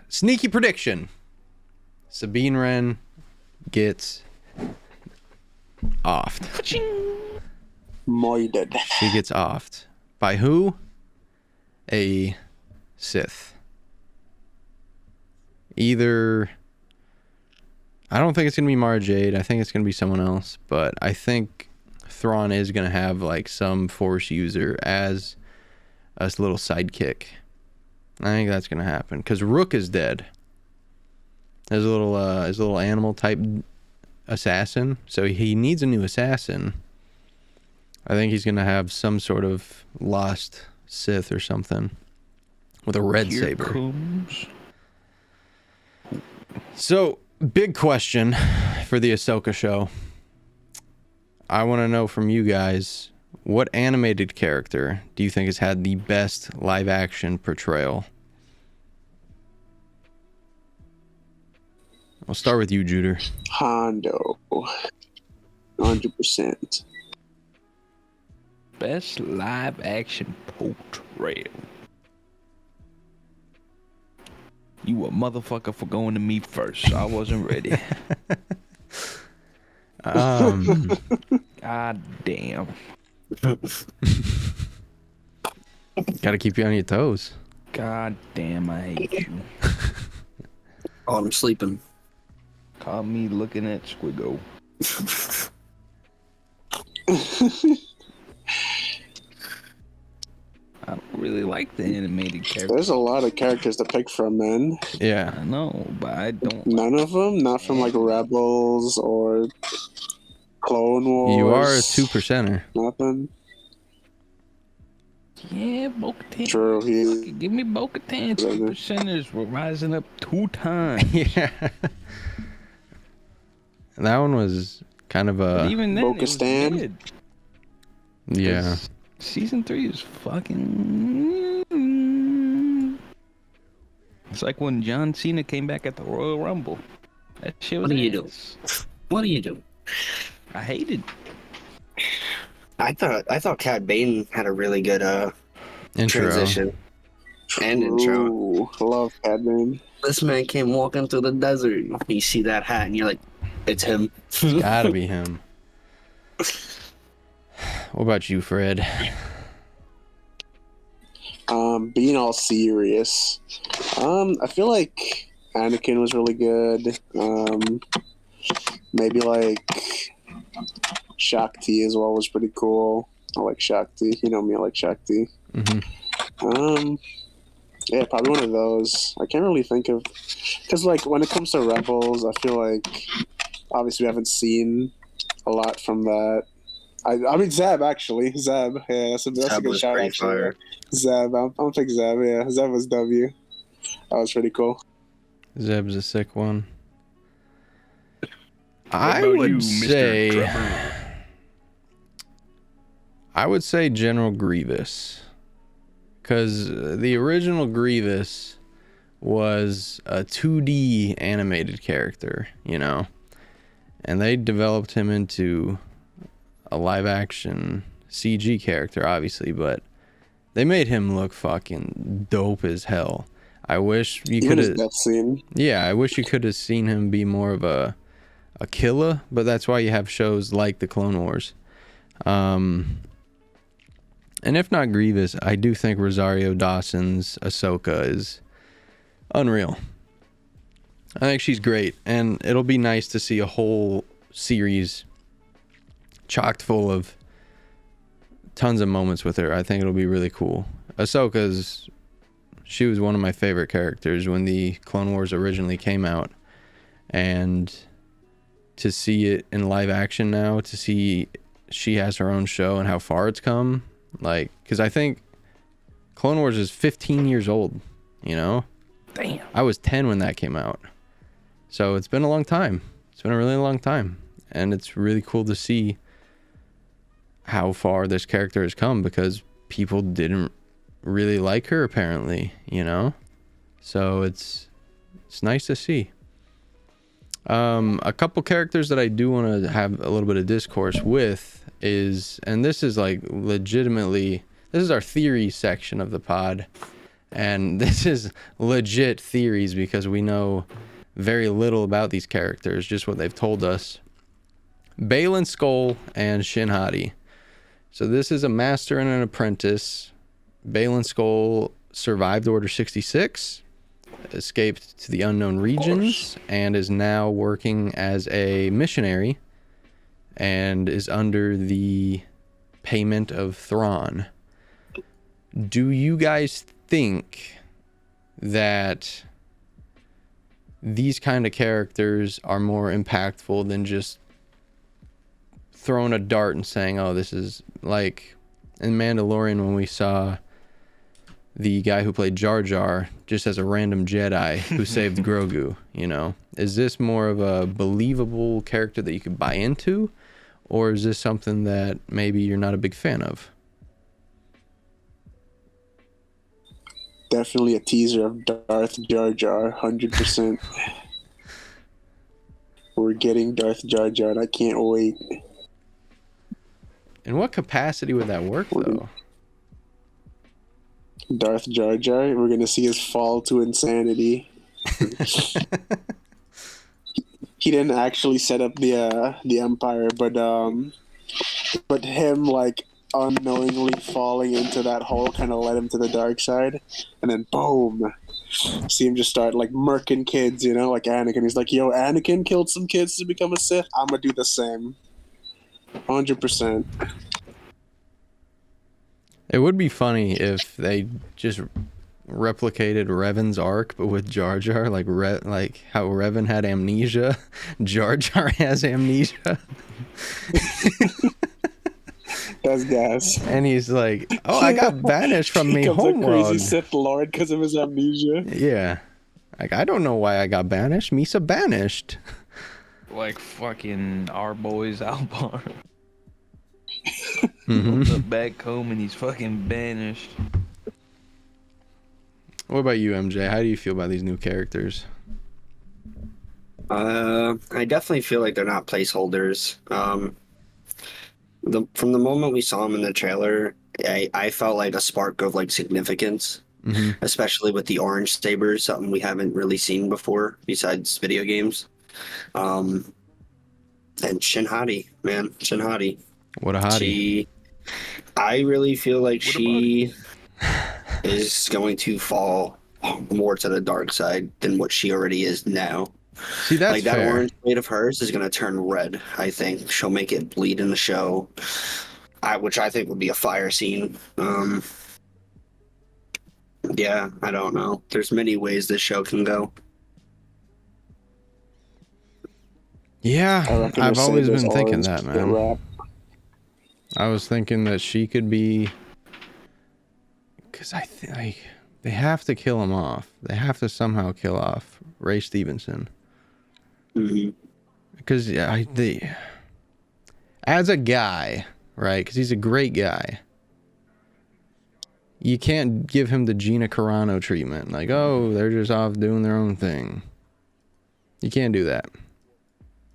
Sneaky prediction. Sabine Wren gets offed. Moided. She gets offed. By who? A Sith. Either... I don't think it's going to be Mara Jade. I think it's going to be someone else. But I think Thrawn is going to have, like, some Force user as a little sidekick. I think that's going to happen. Because Rook is dead. His little animal type assassin. So he needs a new assassin. I think he's going to have some sort of lost Sith or something. With a red Here saber. comes. So, big question for the Ahsoka show. I want to know from you guys, what animated character do you think has had the best live action portrayal? I'll start with you, Juder. Hondo. 100%. Best live action portrayal. You a motherfucker for going to me first. I wasn't ready. God damn. Gotta keep you on your toes. God damn, I hate you. Oh, I'm sleeping. Caught me looking at Squiggo. I don't really like the animated characters. There's a lot of characters to pick from, man. Yeah. I know, but I don't. None of them? Not from like Rebels or Clone Wars? You are a 2%er. Nothing? Yeah, Bo-Katan. True, he... Give me Bo-Katan. 2%ers were rising up 2 times. Yeah. That one was kind of But a... even then, it was Bo-Katan? good. Yeah. Season 3 is fucking... It's like when John Cena came back at the Royal Rumble. That shit was What do you do? ass. What do you do? I hated. I thought Cad Bane had a really good Intro. transition and intro. Ooh, love Cad Bane. This man came walking through the desert. You see that hat, and you're like, "It's him." It's gotta be him. What about you, Fred? Being all serious, I feel like Anakin was really good. Maybe like Shakti as well was pretty cool. I like Shakti. You know me, I like Shakti. Mm-hmm. Yeah, probably one of those. I can't really think of, because like when it comes to Rebels, I feel like obviously we haven't seen a lot from that. I mean Zeb actually. Zeb, yeah, that's a Zeb good was shout pretty actually. fire. Zeb, I'm gonna pick Zeb. Yeah, Zeb was W. That was pretty cool. Zeb's a sick one. What I about would you, Mr. say... Trevor? I would say General Grievous. Because the original Grievous was a 2D animated character, you know? And they developed him into a live action CG character, obviously, but they made him look fucking dope as hell. I wish you Even could his have... death scene. Yeah, I wish you could have seen him be more of a killer, but that's why you have shows like the Clone Wars. And if not Grievous, I do think Rosario Dawson's Ahsoka is unreal. I think she's great, and it'll be nice to see a whole series chocked full of tons of moments with her. I think it'll be really cool. She was one of my favorite characters when the Clone Wars originally came out, and to see it in live action now, to see she has her own show and how far it's come, like, because I think Clone Wars is 15 years old, you know? Damn. I was 10 when that came out. So it's been a long time. It's been a really long time. And it's really cool to see how far this character has come, because people didn't really like her apparently, you know? So it's nice to see. A couple characters that I do want to have a little bit of discourse with is, and this is like legitimately, this is our theory section of the pod, and this is legit theories because we know very little about these characters, just what they've told us. Baylan, Skoll, and Shin Hati. So this is a master and an apprentice. Baylan Skoll survived Order 66, escaped to the unknown regions, and is now working as a missionary and is under the payment of Thrawn. Do you guys think that these kind of characters are more impactful than just throwing a dart and saying, oh, this is like in Mandalorian when we saw the guy who played Jar Jar just as a random Jedi who saved Grogu, you know? Is this more of a believable character that you could buy into? Or is this something that maybe you're not a big fan of? Definitely a teaser of Darth Jar Jar, 100%. We're getting Darth Jar Jar, and I can't wait. In what capacity would that work, though? Darth Jar Jar. We're gonna see his fall to insanity. He didn't actually set up the Empire, but him like unknowingly falling into that hole kind of led him to the dark side, and then boom, see him just start like murking kids, you know, like Anakin. He's like, "Yo, Anakin killed some kids to become a Sith. I'm gonna do the same." 100%. It would be funny if they just replicated Revan's arc, but with Jar Jar, like how Revan had amnesia, Jar Jar has amnesia. That's gas. And he's like, "Oh, I got banished from me homeworld." A crazy Sith Lord because of his amnesia. Yeah, like I don't know why I got banished. Misa banished. Like fucking our boys Albar. Mm-hmm. Back home and he's fucking banished. What about you, MJ? How do you feel about these new characters? I definitely feel like they're not placeholders. From the moment we saw them in the trailer, I felt like a spark of like significance, especially with the orange sabers, something we haven't really seen before besides video games. And Shin Hati, man, Shin Hati. What a hottie. I really feel like she is going to fall more to the dark side than what she already is now. See, that's like that fair. orange blade of hers is going to turn red. I think she'll make it bleed in the show, which I think would be a fire scene. Yeah, I don't know. There's many ways this show can go. Yeah, I've always been thinking that, man. Rap. I was thinking that she could be, because I think like they have to kill him off. They have to somehow kill off Ray Stevenson. Because as a guy, right? Because he's a great guy. You can't give him the Gina Carano treatment. Like, oh, they're just off doing their own thing. You can't do that.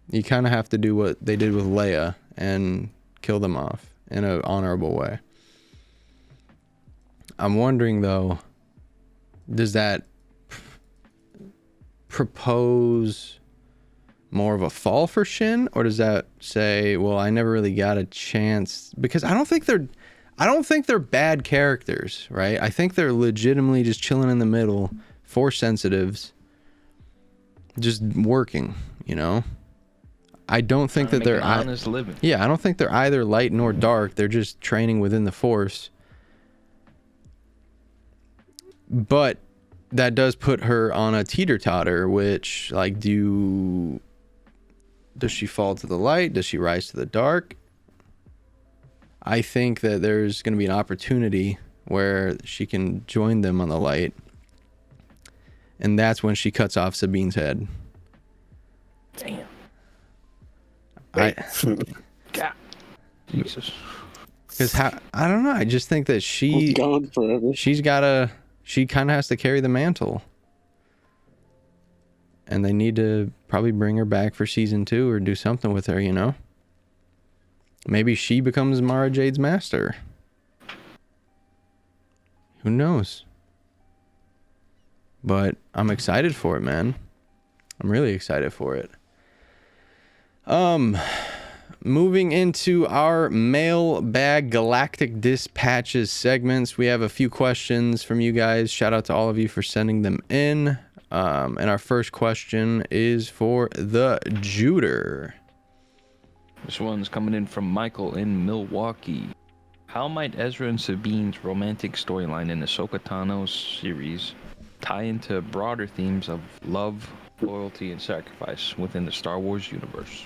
You kind of have to do what they did with Leia and kill them off in an honorable way. I'm wondering, though, does that propose more of a fall for Shin, or does that say, well, I never really got a chance? Because I don't think they're bad characters, right? I think they're legitimately just chilling in the middle, force sensitives, just working, you know? I don't think that they're honest living. Yeah, I don't think they're either light nor dark. They're just training within the force. But that does put her on a teeter-totter, which, like, does she fall to the light? Does she rise to the dark? I think that there's going to be an opportunity where she can join them on the light. And that's when she cuts off Sabine's head. Damn. God. Jesus. Because I don't know. I just think that He's gone forever. she kind of has to carry the mantle. And they need to probably bring her back for season 2 or do something with her, you know? Maybe she becomes Mara Jade's master. Who knows? But I'm excited for it, man. I'm really excited for it. Moving into our mailbag Galactic Dispatches segments, we have a few questions from you guys. Shout out to all of you for sending them in. And our first question is for the Juder. This one's coming in from Michael in Milwaukee. How might Ezra and Sabine's romantic storyline in Ahsoka Tano's series tie into broader themes of love, loyalty, and sacrifice within the Star Wars universe?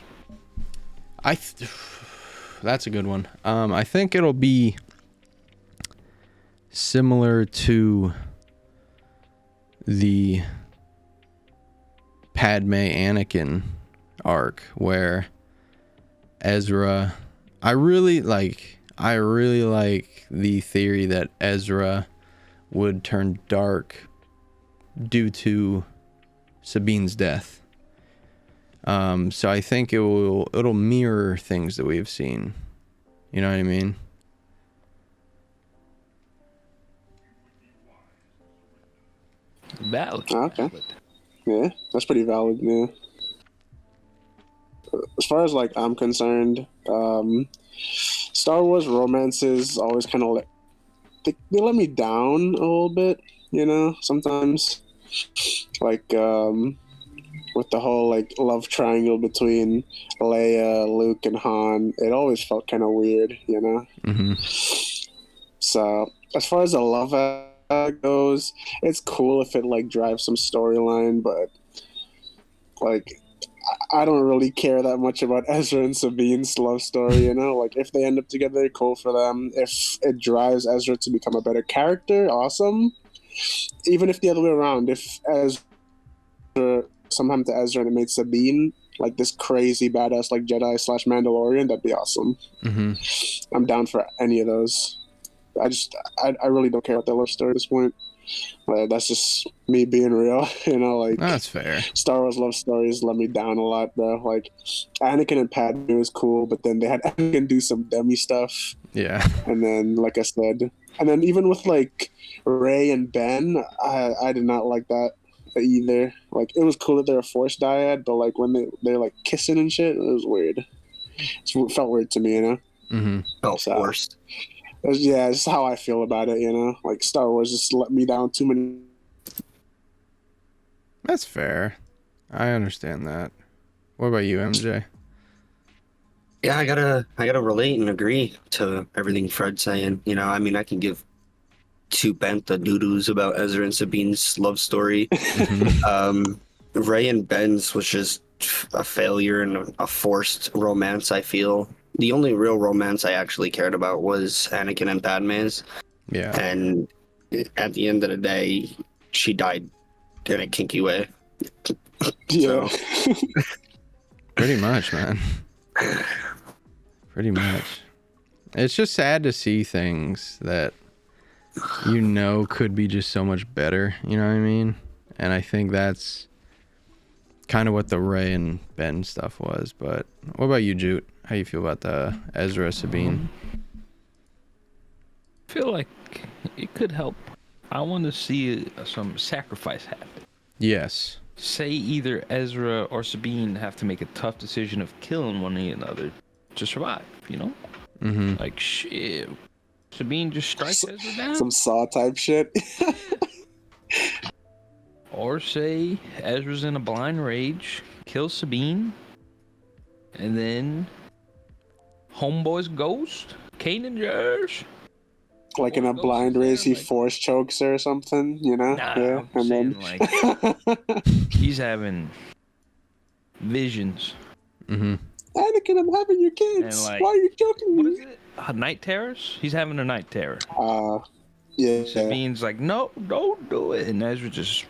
That's a good one. I think it'll be similar to the Padme Anakin arc, where Ezra, I really like the theory that Ezra would turn dark due to Sabine's death. So I think it'll mirror things that we've seen You know what I mean? Valid. Okay. Valid. Yeah, that's pretty valid. Yeah. As far as like I'm concerned, Star Wars romances always kind of they let me down a little bit. You know, sometimes like with the whole like love triangle between Leia, Luke, and Han, it always felt kind of weird. You know. Mm-hmm. So as far as the love goes, it's cool if it like drives some storyline, but like I don't really care that much about Ezra and Sabine's love story, you know? Like if they end up together, cool for them. If it drives Ezra to become a better character, awesome. Even if the other way around, if Ezra somehow to Ezra and it made Sabine like this crazy badass like Jedi / Mandalorian, that'd be awesome. Mm-hmm. I'm down for any of those. I really don't care about their love story at this point. That's just me being real, you know. Like That's fair. Star Wars love stories let me down a lot, bro. Like Anakin and Padme was cool, but then they had Anakin do some dummy stuff, Yeah. and then like I said, and then even with like Rey and Ben, I did not like that either. Like it was cool that they were Force dyad, but like when they're like kissing and shit, it was weird. It felt weird to me, you know. Mm-hmm. Oh, So- forced. Yeah, it's how I feel about it, you know. Like Star Wars just let me down too many. That's fair. I understand that. What about you, MJ? Yeah, I gotta relate and agree to everything Fred's saying. You know, I mean, I can give two bentha doo-doos about Ezra and Sabine's love story. Ray and Ben's was just a failure and a forced romance, I feel. The only real romance I actually cared about was Anakin and Padme's. Yeah. And at the end of the day, she died in a kinky way. Yeah. Pretty much, man. Pretty much. It's just sad to see things that you know could be just so much better. You know what I mean? And I think that's kind of what the Ray and Ben stuff was. But what about you, Jute? How you feel about the Ezra Sabine? I feel like it could help. I want to see some sacrifice happen. Yes. Say either Ezra or Sabine have to make a tough decision of killing one another to survive, you know? Mm-hmm. Like, shit. Sabine just strikes Ezra down? Some Saw type shit. Or say Ezra's in a blind rage, kills Sabine, and then homeboy's ghost, Kanan Josh. Like in a blind race, he force chokes her or something, you know? Nah, Yeah, I'm saying, like, he's having visions. Mm-hmm. Anakin, I'm having your kids. And, like, Why are you joking What me? is it? Night terrors? He's having a night terror. Yeah. Sabine's like, no, don't do it. And Ezra just,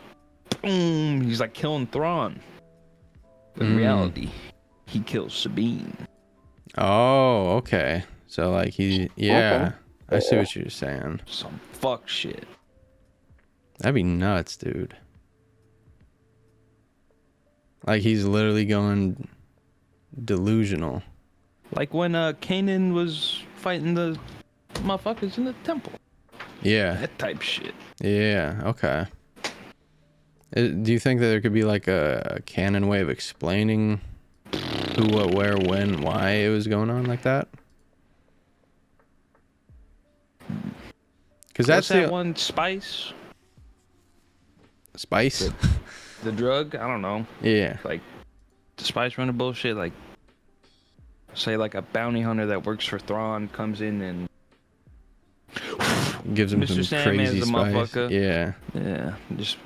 boom, he's like killing Thrawn. But in reality, he kills Sabine. Oh, okay. So like yeah. Okay. I see what you're saying. Some fuck shit. That'd be nuts, dude. Like he's literally going delusional. Like when Kanan was fighting the motherfuckers in the temple. Yeah. That type shit. Yeah. Okay. Do you think that there could be like a canon way of explaining who, what, where, when, why it was going on like that? Because that's What's that the one? Spice? Spice. The drug? I don't know. Yeah. Like, the Spice running bullshit. Like, say like a bounty hunter that works for Thrawn comes in and Gives him Mr. some Sandman's crazy the spice. motherfucker. Yeah. just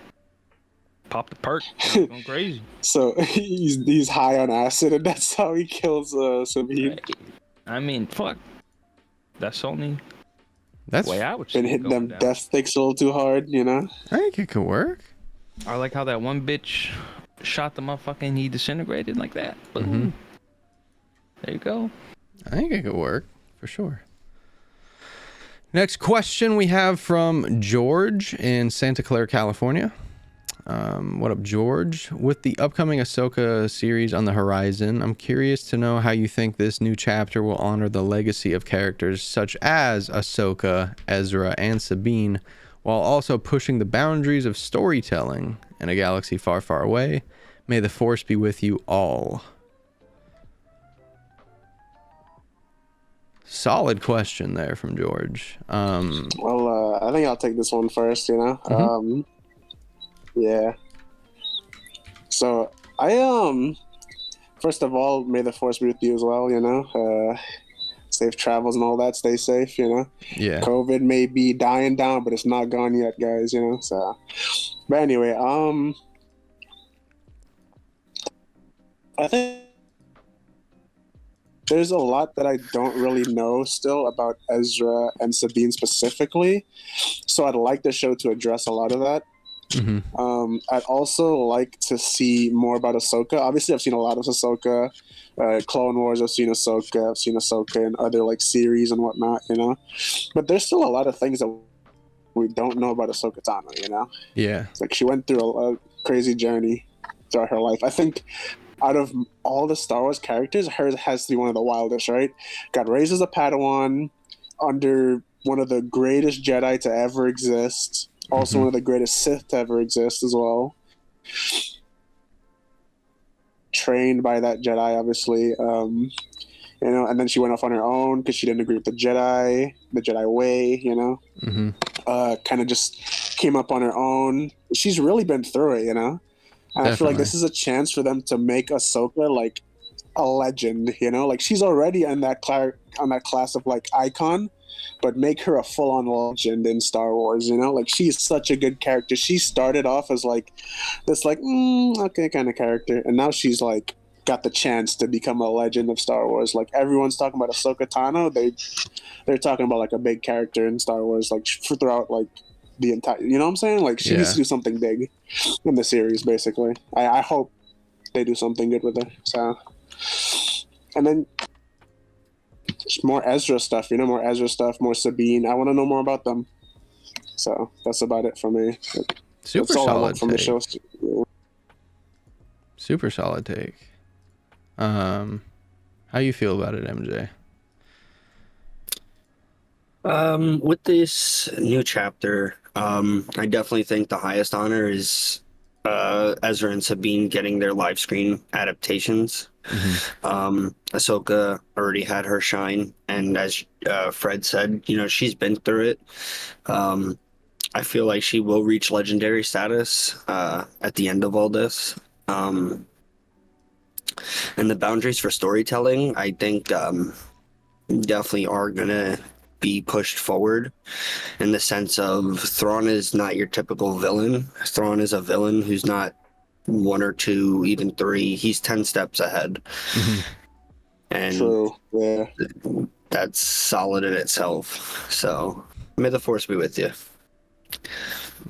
pop the perk. Going crazy. So he's high on acid, and that's how he kills Sabine. I mean, fuck. That's the only That's. way I would see Been it hitting going them down. death sticks a little too hard, you know? I think it could work. I like how that one bitch shot the motherfucker and he disintegrated like that. Boom. Mhm. There you go. I think it could work for sure. Next question we have from George in Santa Clara, California. What up, George? With the upcoming Ahsoka series on the horizon, I'm curious to know how you think this new chapter will honor the legacy of characters such as Ahsoka, Ezra, and Sabine, while also pushing the boundaries of storytelling in a galaxy far, far away. May the Force be with you all. Solid question there from George. Well, I think I'll take this one first, you know? Yeah. So, first of all, may the Force be with you as well, you know? Safe travels and all that. Stay safe, you know? Yeah. COVID may be dying down, but it's not gone yet, guys, you know? So, but anyway, I think there's a lot that I don't really know still about Ezra and Sabine specifically. So I'd like the show to address a lot of that. I'd also like to see more about Ahsoka. Obviously, I've seen a lot of Ahsoka. Clone Wars, I've seen Ahsoka in other like series and whatnot, you know. But there's still a lot of things that we don't know about Ahsoka Tano, you know. Yeah. Like she went through a crazy journey throughout her life. I think out of all the Star Wars characters, hers has to be one of the wildest, right? Got raised as a Padawan under one of the greatest Jedi to ever exist. Also one of the greatest Sith to ever exist as well. Trained by that Jedi, obviously. You know, and then she went off on her own because she didn't agree with the Jedi way, you know. Kind of just came up on her own. She's really been through it, you know. And Definitely. I feel like this is a chance for them to make Ahsoka like a legend, you know. Like she's already in that class of like icon, but make her a full-on legend in Star Wars, you know? Like, she's such a good character. She started off as, like, this, like, okay kind of character, and now she's, like, got the chance to become a legend of Star Wars. Like, everyone's talking about Ahsoka Tano. They're talking about, like, a big character in Star Wars, like, throughout, like, the entire... You know what I'm saying? Like, she needs to do something big in the series, basically. I hope they do something good with her, so... And then... more Ezra stuff, you know, more Sabine. I want to know more about them. So that's about it for me. Super that's all solid I want from the show. Super solid take. How you feel about it, MJ? With this new chapter, I definitely think the highest honor is Ezra and Sabine getting their live screen adaptations. Ahsoka already had her shine, and as Fred said, you know, she's been through it. I feel like she will reach legendary status at the end of all this. And the boundaries for storytelling, I think, definitely are gonna be pushed forward, in the sense of Thrawn is not your typical villain. Thrawn is a villain who's not 1 or 2, even 3. He's 10 steps ahead. And True. Yeah. that's solid in itself. So may the Force be with you.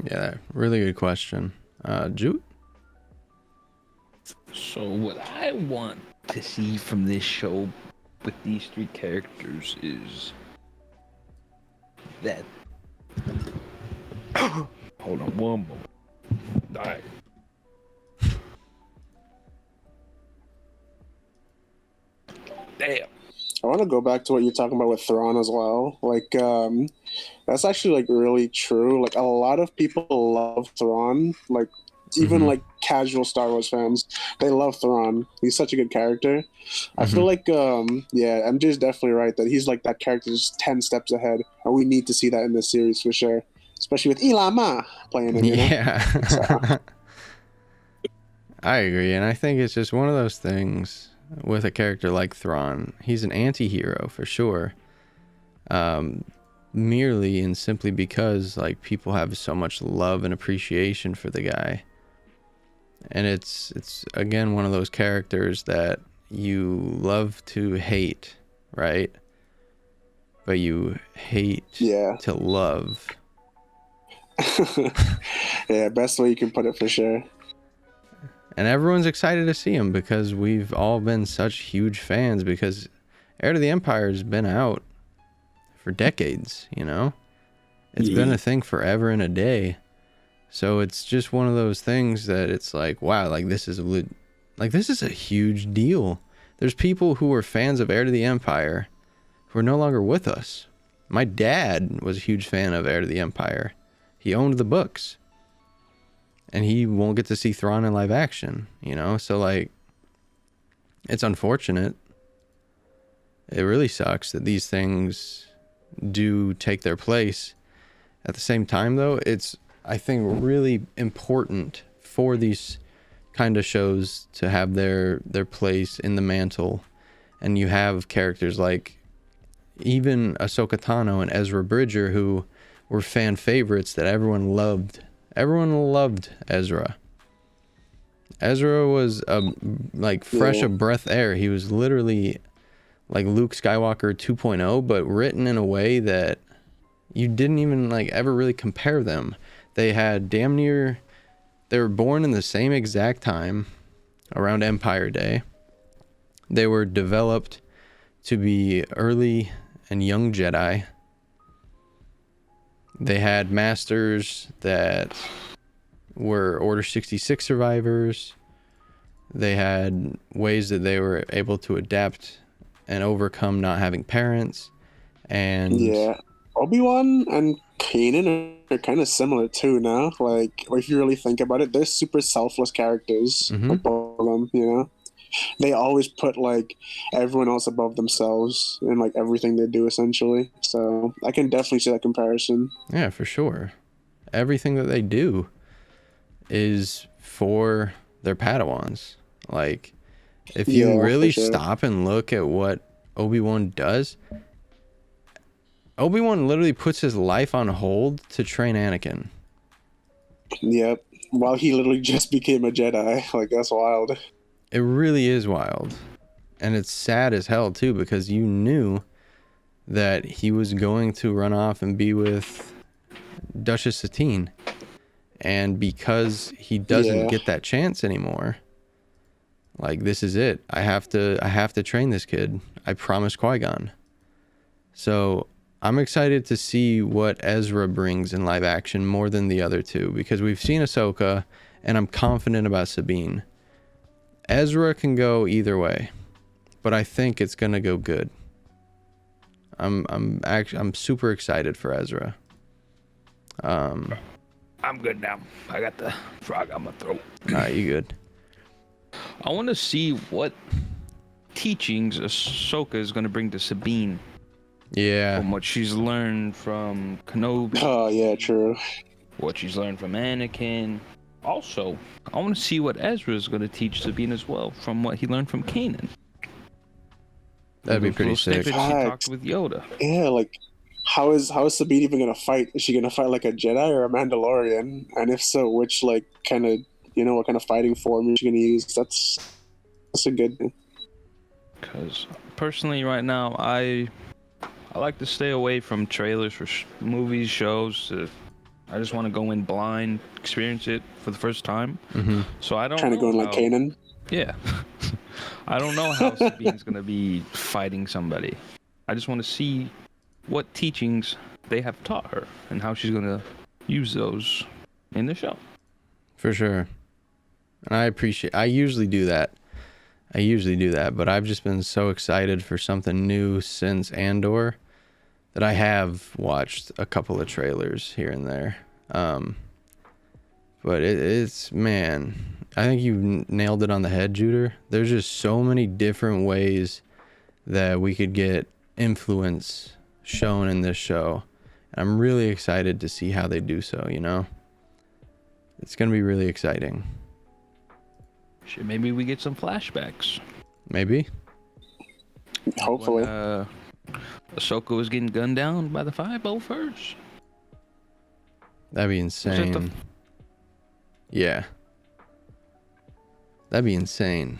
Yeah, really good question. Jute? So what I want to see from this show with these 3 characters is that... Hold on one moment. All right. Damn. I want to go back to what you're talking about with Thrawn as well. Like, that's actually like really true. Like, a lot of people love Thrawn. Like, even like casual Star Wars fans, they love Thrawn. He's such a good character. I feel like, yeah, MJ's definitely right that he's like that character just 10 steps ahead, and we need to see that in this series for sure. Especially with Ilama playing him. You know? Yeah. So. I agree, and I think it's just one of those things with a character like Thrawn. He's an anti-hero for sure. Merely and simply because like people have so much love and appreciation for the guy. And it's again one of those characters that you love to hate, right? But you hate to love. Yeah, best way you can put it for sure. And everyone's excited to see him because we've all been such huge fans, because Heir to the Empire has been out for decades, you know? It's been a thing forever and a day. So it's just one of those things that it's like, wow, like this is a huge deal. There's people who were fans of Heir to the Empire who are no longer with us. My dad was a huge fan of Heir to the Empire. He owned the books. And he won't get to see Thrawn in live action, you know? So, like, it's unfortunate. It really sucks that these things do take their place. At the same time, though, it's, I think, really important for these kind of shows to have their place in the mantle. And you have characters like even Ahsoka Tano and Ezra Bridger, who were fan favorites that everyone loved. Everyone loved Ezra. Ezra was like fresh of breath air. He was literally like Luke Skywalker 2.0, but written in a way that you didn't even like ever really compare them. They had they were born in the same exact time around Empire Day. They were developed to be early and young Jedi. They had masters that were Order 66 survivors. They had ways that they were able to adapt and overcome not having parents. And yeah, Obi-Wan and Kanan are kind of similar too now. Like, if you really think about it, they're super selfless characters. Like both of them, you know? They always put like everyone else above themselves in like everything they do, essentially. So I can definitely see that comparison. Yeah, for sure. Everything that they do is for their Padawans. Like, if you really stop and look at what Obi-Wan does, Obi-Wan literally puts his life on hold to train Anakin. Yep. While he literally just became a Jedi. Like, that's wild. It really is wild. And it's sad as hell, too, because you knew that he was going to run off and be with Duchess Satine. And because he doesn't get that chance anymore, like, this is it. I have to train this kid. I promised Qui-Gon. So I'm excited to see what Ezra brings in live action more than the other two, because we've seen Ahsoka, and I'm confident about Sabine. Ezra can go either way, but I think it's gonna go good. I'm super excited for Ezra. I'm good now. I got the frog on my throat. Alright, you good? I want to see what teachings Ahsoka is going to bring to Sabine. Yeah. From what she's learned from Kenobi. Oh, yeah, true. What she's learned from Anakin. Also, I want to see what Ezra is going to teach Sabine as well, from what he learned from Kanan. That'd be pretty sick. She talked with Yoda. Yeah, like, how is Sabine even gonna fight? Is she gonna fight like a Jedi or a Mandalorian? And if so, which like kind of, you know, what kind of fighting form is she gonna use? That's a good thing. Because personally, right now, I like to stay away from trailers for movies, shows. I just want to go in blind, experience it for the first time. Mm-hmm. So I don't kind of going like Kanan. Yeah. I don't know how Sabine's gonna be fighting somebody. I just want to see what teachings they have taught her and how she's gonna use those in the show. For sure. And I usually do that. But I've just been so excited for something new since Andor that I have watched a couple of trailers here and there. But it's, man, I think you nailed it on the head, Juder. There's just so many different ways that we could get influence shown in this show. And I'm really excited to see how they do so, you know? It's going to be really exciting. Shit, maybe we get some flashbacks. Maybe. Hopefully. When, Ahsoka was getting gunned down by the 501st. That'd be insane. Yeah. That'd be insane.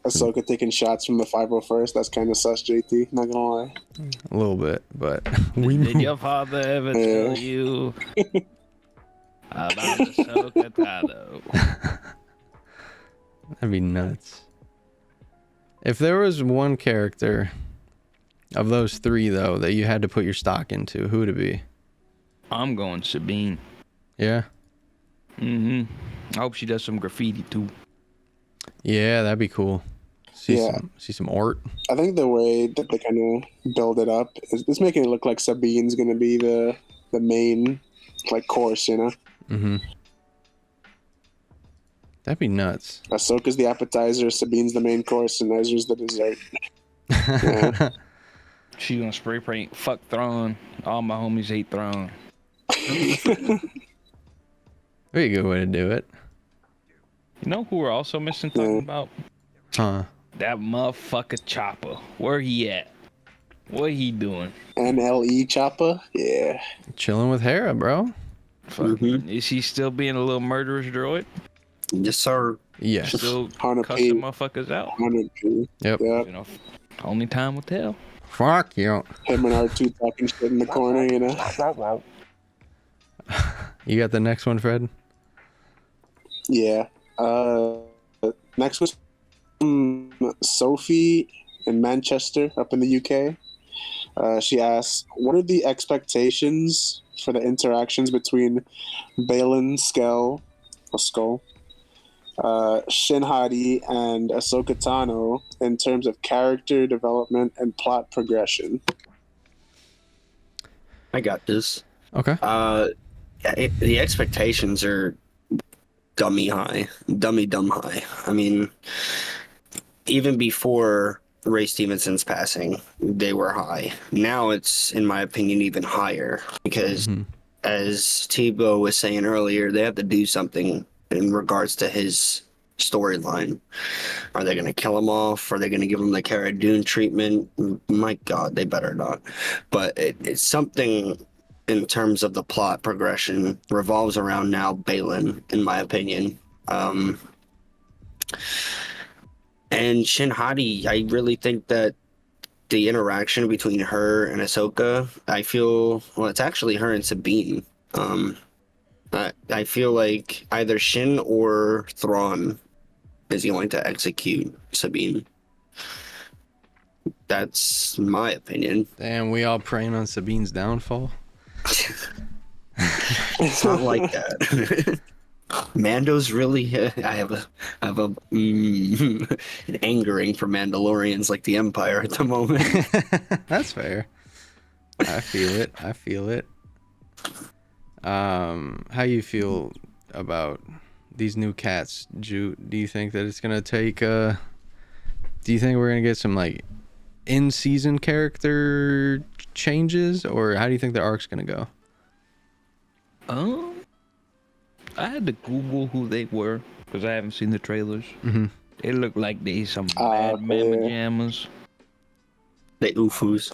Ahsoka taking shots from the 501st. That's kind of sus, JT. Not gonna lie. A little bit, but Did your father ever tell you about Ahsoka Tano? That'd be nuts. If there was one character of those three, though, that you had to put your stock into, who would it be? I'm going Sabine. Yeah? I hope she does some graffiti too. Yeah, that'd be cool. See some art. I think the way that they kind of build it up is it's making it look like Sabine's gonna be the main like course, you know. Mm-hmm. That'd be nuts. Ahsoka's the appetizer, Sabine's the main course, and Ezra's the dessert. Yeah. She gonna spray paint. Fuck Thrawn. All my homies hate Thrawn. Very good way to do it. You know who we're also missing talking about? Huh. That motherfucker Chopper. Where he at? What he doing? NLE Choppa? Yeah. Chilling with Hera, bro. Is he still being a little murderous droid? Yes, sir. Yes. Still 100p. cussing motherfuckers out? 100p. Yep. Yeah. You know, only time will tell. Fuck you. Him and R2 talking shit in the corner, you know. You got the next one, Fred? Yeah. Next was Sophie in Manchester, up in the UK. She asks, "What are the expectations for the interactions between Baylan, Skoll, Shin Hati, and Ahsoka Tano in terms of character development and plot progression?" I got this. Okay. The expectations are dumb high. I mean, even before Ray Stevenson's passing, they were high. Now it's, in my opinion, even higher because, as Tebow was saying earlier, they have to do something in regards to his storyline. Are they going to kill him off? Are they going to give him the Cara Dune treatment? My God, they better not. But it's something in terms of the plot progression revolves around now Baylan, in my opinion. And Shin Hati, I really think that the interaction between her and Ahsoka, I feel, well, it's actually her and Sabine. I feel like either Shin or Thrawn is going to execute Sabine. That's my opinion. Damn, we all praying on Sabine's downfall. It's not like that. Mando's really. I have a an angering for Mandalorians like the Empire at the moment. That's fair. I feel it. How you feel about these new cats, Jute? Do you think that it's gonna take? Do you think we're gonna get some like in-season character changes, or how do you think the arc's gonna go? I had to Google who they were because I haven't seen the trailers. They look like they some bad mamma jammas. They oofus.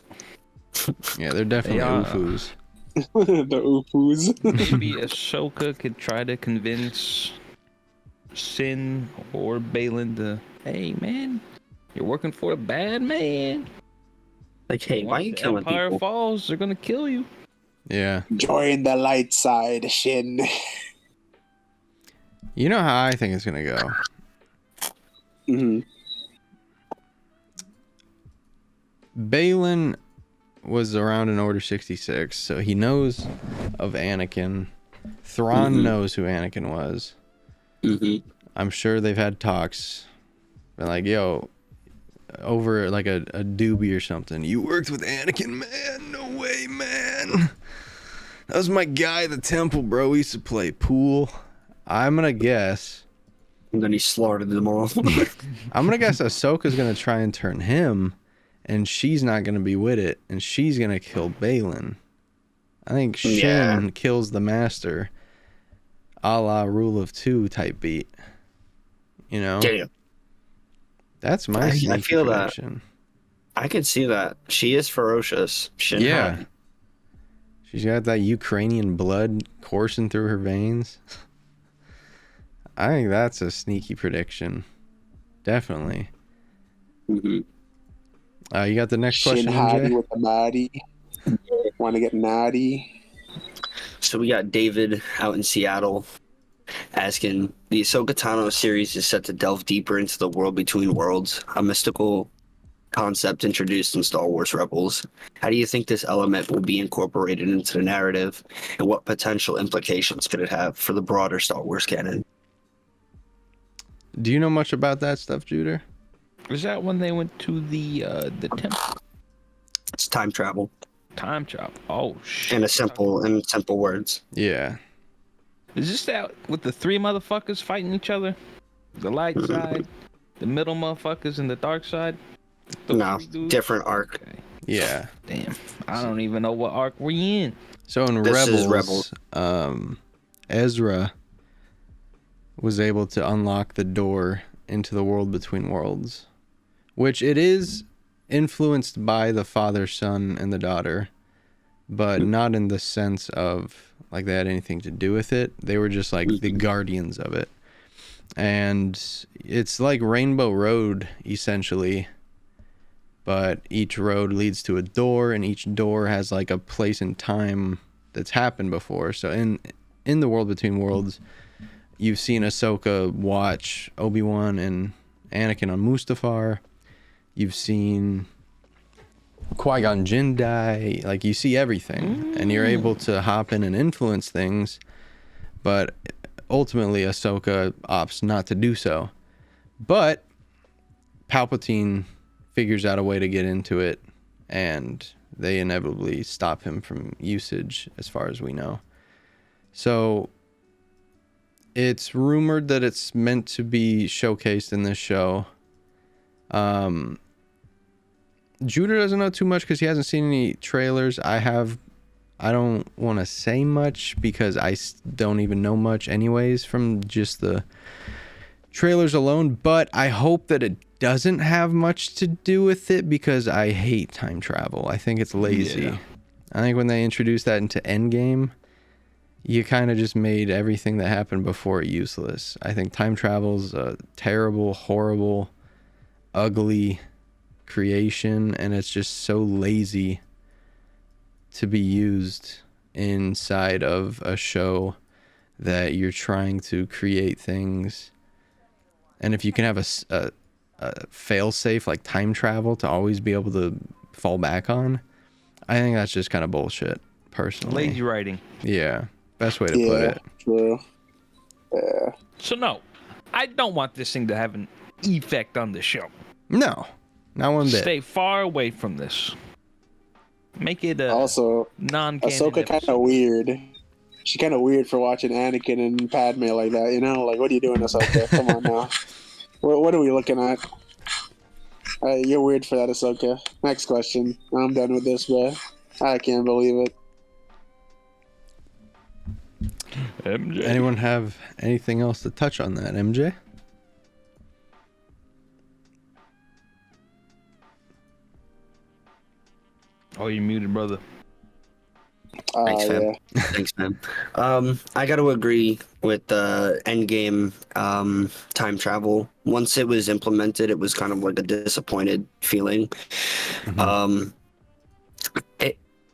Yeah, they're definitely oofus. The Oofus. Maybe Ahsoka could try to convince Sin or Baylan to, hey man, you're working for a bad man. Like, hey, why are you killing Empire people? falls, they're gonna kill you. Yeah. Join the light side, Shin. You know how I think it's gonna go. Baylan was around in Order 66, so he knows of Anakin. Thrawn knows who Anakin was. I'm sure they've had talks. Been like, yo, over like a doobie or something. You worked with Anakin, man? No way, man. That was my guy at the temple, bro. We used to play pool. I'm gonna guess. And then he slaughtered them all. I'm gonna guess Ahsoka's gonna try and turn him, and she's not gonna be with it, and she's gonna kill Baylan. I think Shin kills the master, a la Rule of Two type beat. You know? Damn. That's my I feel prediction. that. I can see that. She is ferocious. Shin Hati. She's got that Ukrainian blood coursing through her veins. I think that's a sneaky prediction. Definitely. You got the next Shin question, Hati MJ? with the body. Want to get naughty? So we got David out in Seattle asking, the Ahsoka Tano series is set to delve deeper into the world between worlds, a mystical concept introduced in Star Wars Rebels. How do you think this element will be incorporated into the narrative, and what potential implications could it have for the broader Star Wars canon? Do you know much about that stuff, Juder? Is that when they went to the temple? It's time travel Time travel. Oh shit. in simple words. Yeah. Is this that with the three motherfuckers fighting each other? The light side, the middle motherfuckers, and the dark side? Those No, three dudes? different arc. Okay. Yeah. Damn. I don't even know what arc we're in. So in This is Rebels, Ezra was able to unlock the door into the world between worlds, which it is influenced by the father, son, and the daughter, but not in the sense of like they had anything to do with it. They were just like the guardians of it. And it's like Rainbow Road, essentially, but each road leads to a door, and each door has like a place in time that's happened before. So in the world between worlds, you've seen Ahsoka watch Obi-Wan and Anakin on Mustafar. You've seen Qui-Gon Jinn die. Like, you see everything, and you're able to hop in and influence things, but ultimately Ahsoka opts not to do so. But Palpatine figures out a way to get into it, and they inevitably stop him from usage, as far as we know. So it's rumored that it's meant to be showcased in this show. Judah doesn't know too much because he hasn't seen any trailers. I don't want to say much because I don't even know much anyways from just the trailers alone, but I hope that it doesn't have much to do with it because I hate time travel. I think it's lazy. Yeah. I think when they introduced that into Endgame, you kind of just made everything that happened before it useless. I think time travel's a terrible, horrible, ugly creation, and it's just so lazy to be used inside of a show that you're trying to create things. And if you can have a fail-safe like time travel to always be able to fall back on, I think that's just kind of bullshit, personally. Lazy writing. Yeah, best way to put it. True. Yeah. So no, I don't want this thing to have an effect on the show. No, not one bit. Stay far away from this. Make it a Also, non-canon Ahsoka kind episode. of weird. She's kind of weird for watching Anakin and Padme like that, you know? Like, what are you doing, Ahsoka? Come on now. What are we looking at? You're weird for that, Ahsoka. Next question. I'm done with this, bro. I can't believe it. MJ. Anyone have anything else to touch on that, MJ? Oh, you're muted, brother. Thanks, fam. Yeah. Thanks, man. I got to agree with the Endgame time travel. Once it was implemented, it was kind of like a disappointed feeling. Mhm.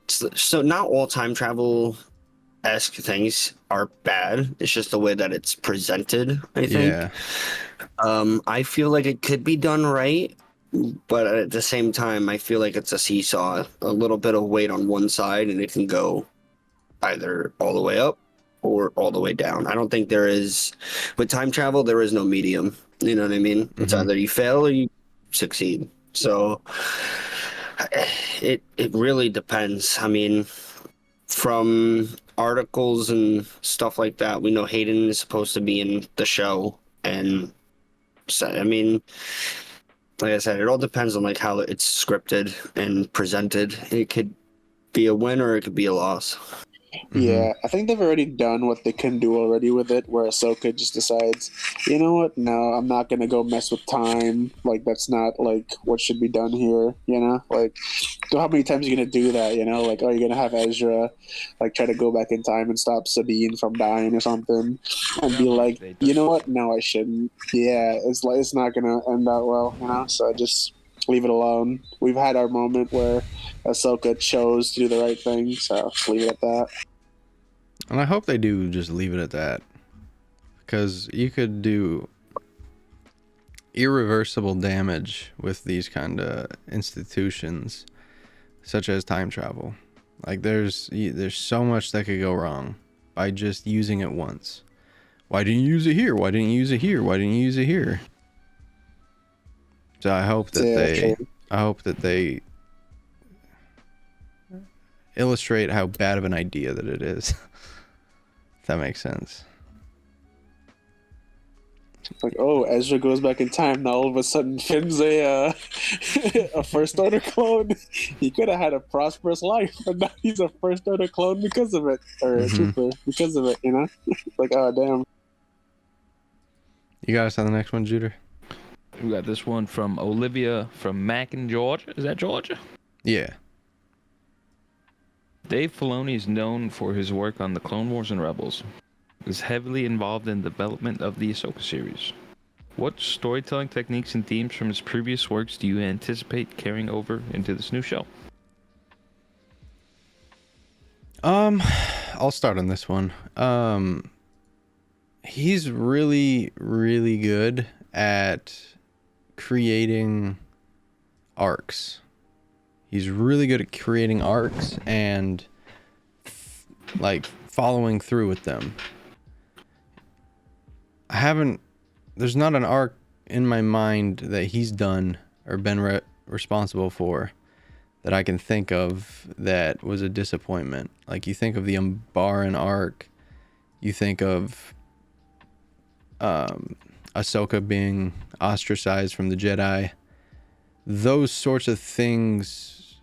So not all time travel-esque things are bad. It's just the way that it's presented, I think. Yeah. I feel like it could be done right, but at the same time, I feel like it's a seesaw. A little bit of weight on one side, and it can go either all the way up or all the way down. I don't think there is, with time travel, there is no medium. You know what I mean? It's Mhm. either you fail or you succeed. So it really depends. I mean, from articles and stuff like that, we know Hayden is supposed to be in the show, and so, I mean, like I said, it all depends on like how it's scripted and presented. It could be a win or it could be a loss. Yeah, I think they've already done what they can do already with it, where Ahsoka just decides, you know what, no, I'm not going to go mess with time. Like, that's not, like, what should be done here, you know? Like, so how many times are you going to do that, you know? Like, are you going to have Ezra, like, try to go back in time and stop Sabine from dying or something? And be like, you know what, no, I shouldn't. Yeah, it's like, it's not going to end that well, you know? So just leave it alone. We've had our moment where Ahsoka chose to do the right thing, so leave it at that. And I hope they do just leave it at that, because you could irreversible damage with these kind of institutions, such as time travel. Like there's so much that could go wrong by just using it once. Why didn't you use it here? Why didn't you use it here? Why didn't you use it here? So I hope that they illustrate how bad of an idea that it is. If that makes sense. Like, oh, Ezra goes back in time. Now all of a sudden, Finn's a first order clone. He could have had a prosperous life, but now he's a first order clone because of it, or a trooper because of it. You know, like, oh damn. You got us on the next one, Juder? We got this one from Olivia from Macon, Georgia. Is that Georgia? Yeah. Dave Filoni is known for his work on the Clone Wars and Rebels. Is heavily involved in the development of the Ahsoka series. What storytelling techniques and themes from his previous works do you anticipate carrying over into this new show? I'll start on this one. He's really, really good at creating arcs. He's really good at creating arcs and like following through with them. There's not an arc in my mind that he's done or been responsible for that I can think of that was a disappointment. Like you think of the Umbaran arc, you think of Ahsoka being ostracized from the Jedi. Those sorts of things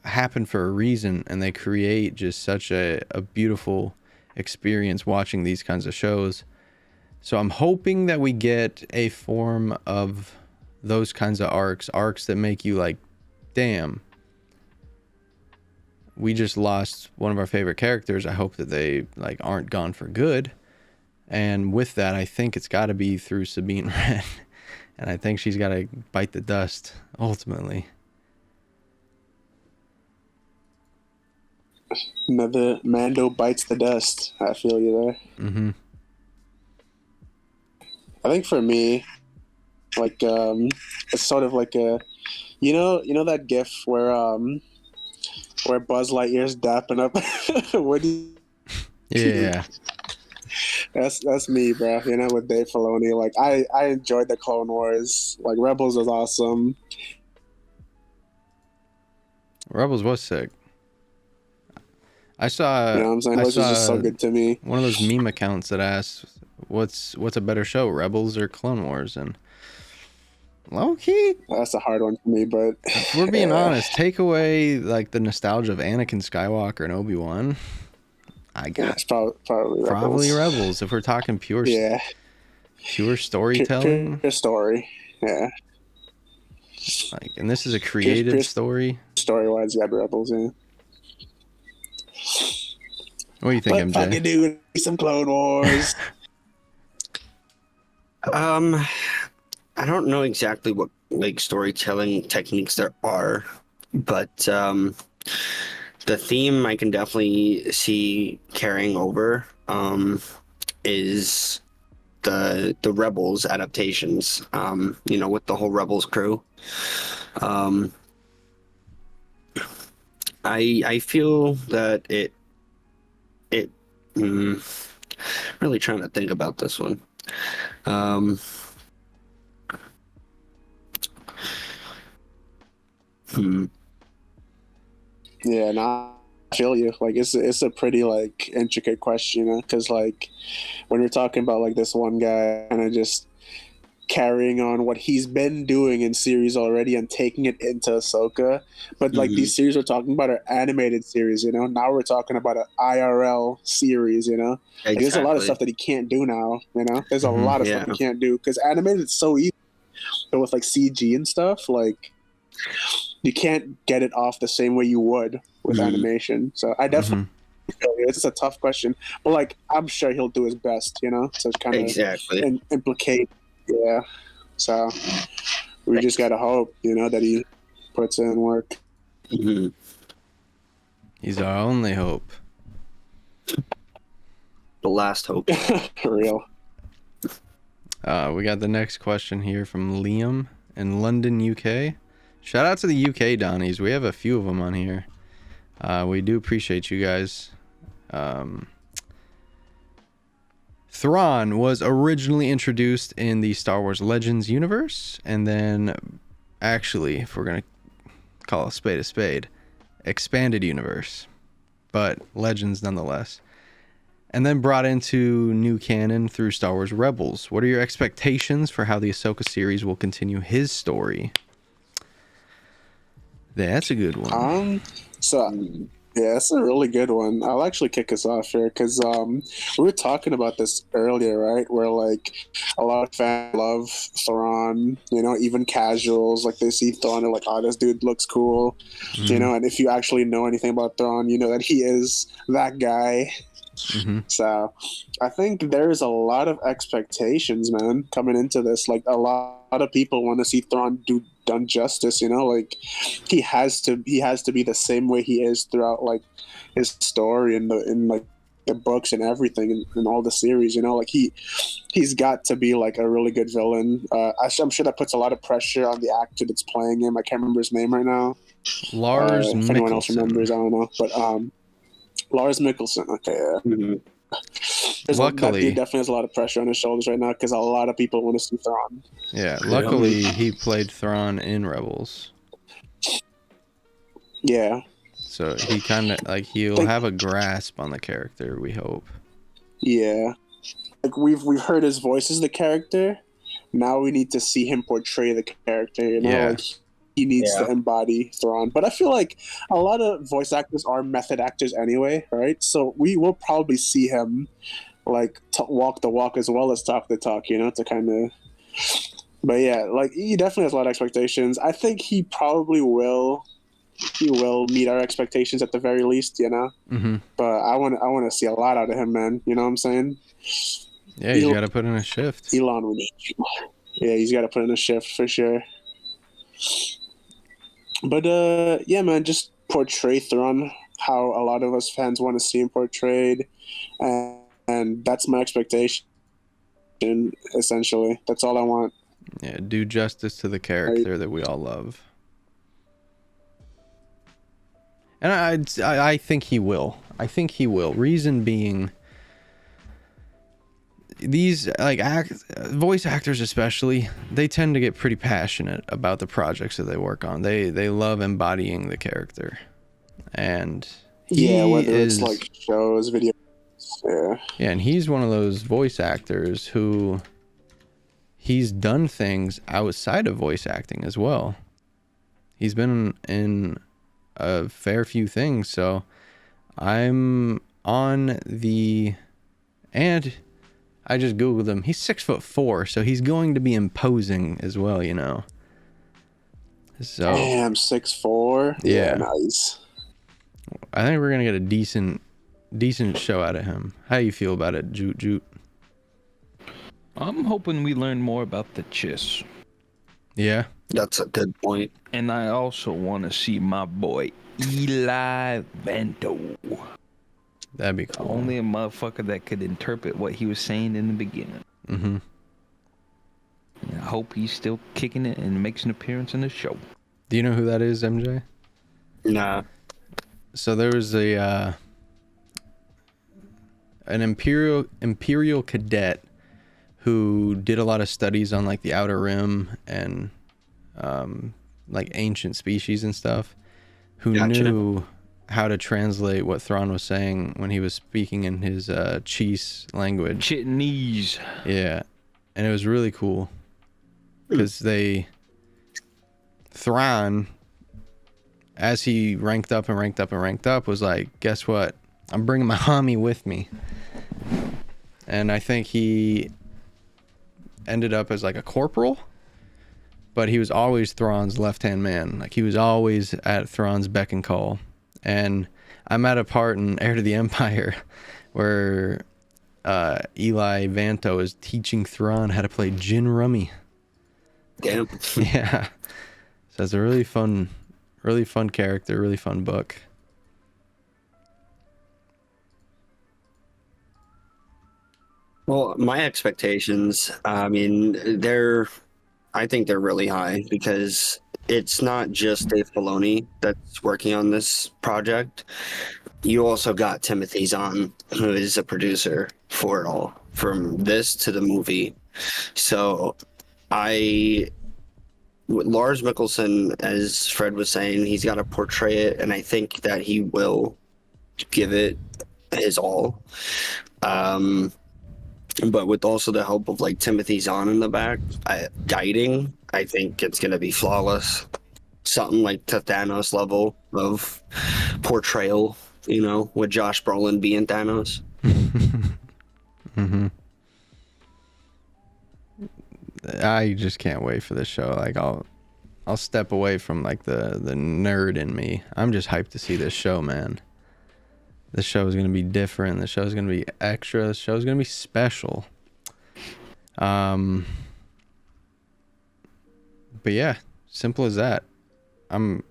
happen for a reason, and they create just such a beautiful experience watching these kinds of shows. So I'm hoping that we get a form of those kinds of arcs that make you like, damn, we just lost one of our favorite characters. I hope that they like aren't gone for good. And with that, I think it's got to be through Sabine Wren. And I think she's got to bite the dust ultimately. Another Mando bites the dust. I feel you there. Mm-hmm. I think for me, like it's sort of like a, you know that GIF where Buzz Lightyear's dapping up Woody. Yeah. That's me, bro. You know, with Dave Filoni. Like I enjoyed the Clone Wars. Like Rebels was awesome. Rebels was sick. I saw. You know what I'm saying? It was just so good to me. One of those meme accounts that asks, "What's a better show, Rebels or Clone Wars?" And low key, that's a hard one for me. But if we're being honest, take away like the nostalgia of Anakin Skywalker and Obi-Wan. I got probably Rebels. If we're talking pure storytelling, pure story, yeah. Like, and this is a creative story. Story-wise, yeah, Rebels, yeah. What do you think, MJ? Fucking do some Clone Wars. I don't know exactly what like storytelling techniques there are, but the theme I can definitely see carrying over is the Rebels adaptations. You know, with the whole Rebels crew. I feel that it really trying to think about this one. Yeah, nah, I feel you. Like it's a pretty like intricate question, you know? Because like when we're talking about like this one guy kind of just carrying on what he's been doing in series already and taking it into Ahsoka, but like these series we're talking about are animated series, you know. Now we're talking about an IRL series, you know. Exactly. Like, there's a lot of stuff that he can't do now, you know. There's a lot of stuff he can't do because animated is so easy, but with like CG and stuff, like you can't get it off the same way you would with animation. So I definitely feel you. It's just a tough question, but like I'm sure he'll do his best, you know. So it's kind of implicate. Yeah, so we just gotta hope, you know, that he puts in work. He's our only hope. The last hope. For real. We got the next question here from Liam in London, UK. Shout out to the UK Donnies. We have a few of them on here. We do appreciate you guys. Thrawn was originally introduced in the Star Wars Legends universe, and then, actually, if we're going to call a spade, expanded universe, but Legends nonetheless. And then brought into new canon through Star Wars Rebels. What are your expectations for how the Ahsoka series will continue his story? That's a good one. Yeah, that's a really good one. I'll actually kick us off here because we were talking about this earlier, right? Where like a lot of fans love Thrawn, you know, even casuals, like they see Thrawn, they're like, oh, this dude looks cool, you know. And if you actually know anything about Thrawn, you know that he is that guy. So I think there's a lot of expectations, man, coming into this. Like a lot of people want to see Thrawn done justice, you know, like he has to be the same way he is throughout like his story and like the books and everything and all the series, you know, like he's got to be like a really good villain. I'm sure that puts a lot of pressure on the actor that's playing him. I can't remember his name right now. Lars if Mikkelsen. Anyone else remembers, I don't know, but Lars Mikkelsen. Okay, yeah. That dude definitely has a lot of pressure on his shoulders right now because a lot of people want to see Thrawn. Yeah, luckily he played Thrawn in Rebels. Yeah. So he kind of like he'll have a grasp on the character, we hope. Yeah. Like we've heard his voice as the character. Now we need to see him portray the character, you know? Yeah. Like he needs to embody Thrawn. But I feel like a lot of voice actors are method actors anyway, right? So we will probably see him like walk the walk as well as talk the talk, you know, to kind of. But yeah, like he definitely has a lot of expectations. I think he probably will. He will meet our expectations at the very least, you know. But I want to see a lot out of him, man. You know what I'm saying? Yeah, he's got to put in a shift. Elon, yeah, he's got to put in a shift for sure. But yeah, man, just portray Thrawn how a lot of us fans want to see him portrayed, and that's my expectation. Essentially, that's all I want. Yeah, do justice to the character that we all love. And I think he will. I think he will. Reason being, these like voice actors especially, they tend to get pretty passionate about the projects that they work on. They love embodying the character, and whether it's like shows, videos, yeah, and he's one of those voice actors who he's done things outside of voice acting as well. He's been in a fair few things, so I'm on the and. I just googled him. He's 6'4", so he's going to be imposing as well, you know. So damn, 6'4". Yeah, nice. I think we're gonna get a decent show out of him. How you feel about it, Joot? I'm hoping we learn more about the Chiss. Yeah, that's a good point. And I also want to see my boy Eli Vanto. That'd be cool. Only a motherfucker that could interpret what he was saying in the beginning. Mm-hmm. I hope he's still kicking it and makes an appearance in the show. Do you know who that is, MJ? Nah. So there was an imperial cadet who did a lot of studies on like the Outer Rim and like ancient species and stuff, who knew how to translate what Thrawn was saying when he was speaking in his Cheese language. Chitinese. Yeah, and it was really cool because Thrawn, as he ranked up, was like, guess what? I'm bringing my homie with me. And I think he ended up as like a corporal, but he was always Thrawn's left-hand man. Like he was always at Thrawn's beck and call. And I'm at a part in Heir to the Empire where Eli Vanto is teaching Thrawn how to play gin rummy. Damn. Yeah. So it's a really fun character, really fun book. Well, my expectations, I mean, I think they're really high because it's not just Dave Filoni that's working on this project. You also got Timothy Zahn, who is a producer for it all, from this to the movie. So Lars Mikkelsen, as Fred was saying, he's got to portray it, and I think that he will give it his all. But with also the help of like Timothy Zahn in the back, guiding, I think it's going to be flawless. Something like to Thanos level of portrayal, with Josh Brolin being Thanos. Mm-hmm. I just can't wait for this show. Like I'll step away from like the nerd in me. I'm just hyped to see this show, man. The show is gonna be different. The show is gonna be extra. The show is gonna be special. But yeah, simple as that. I'm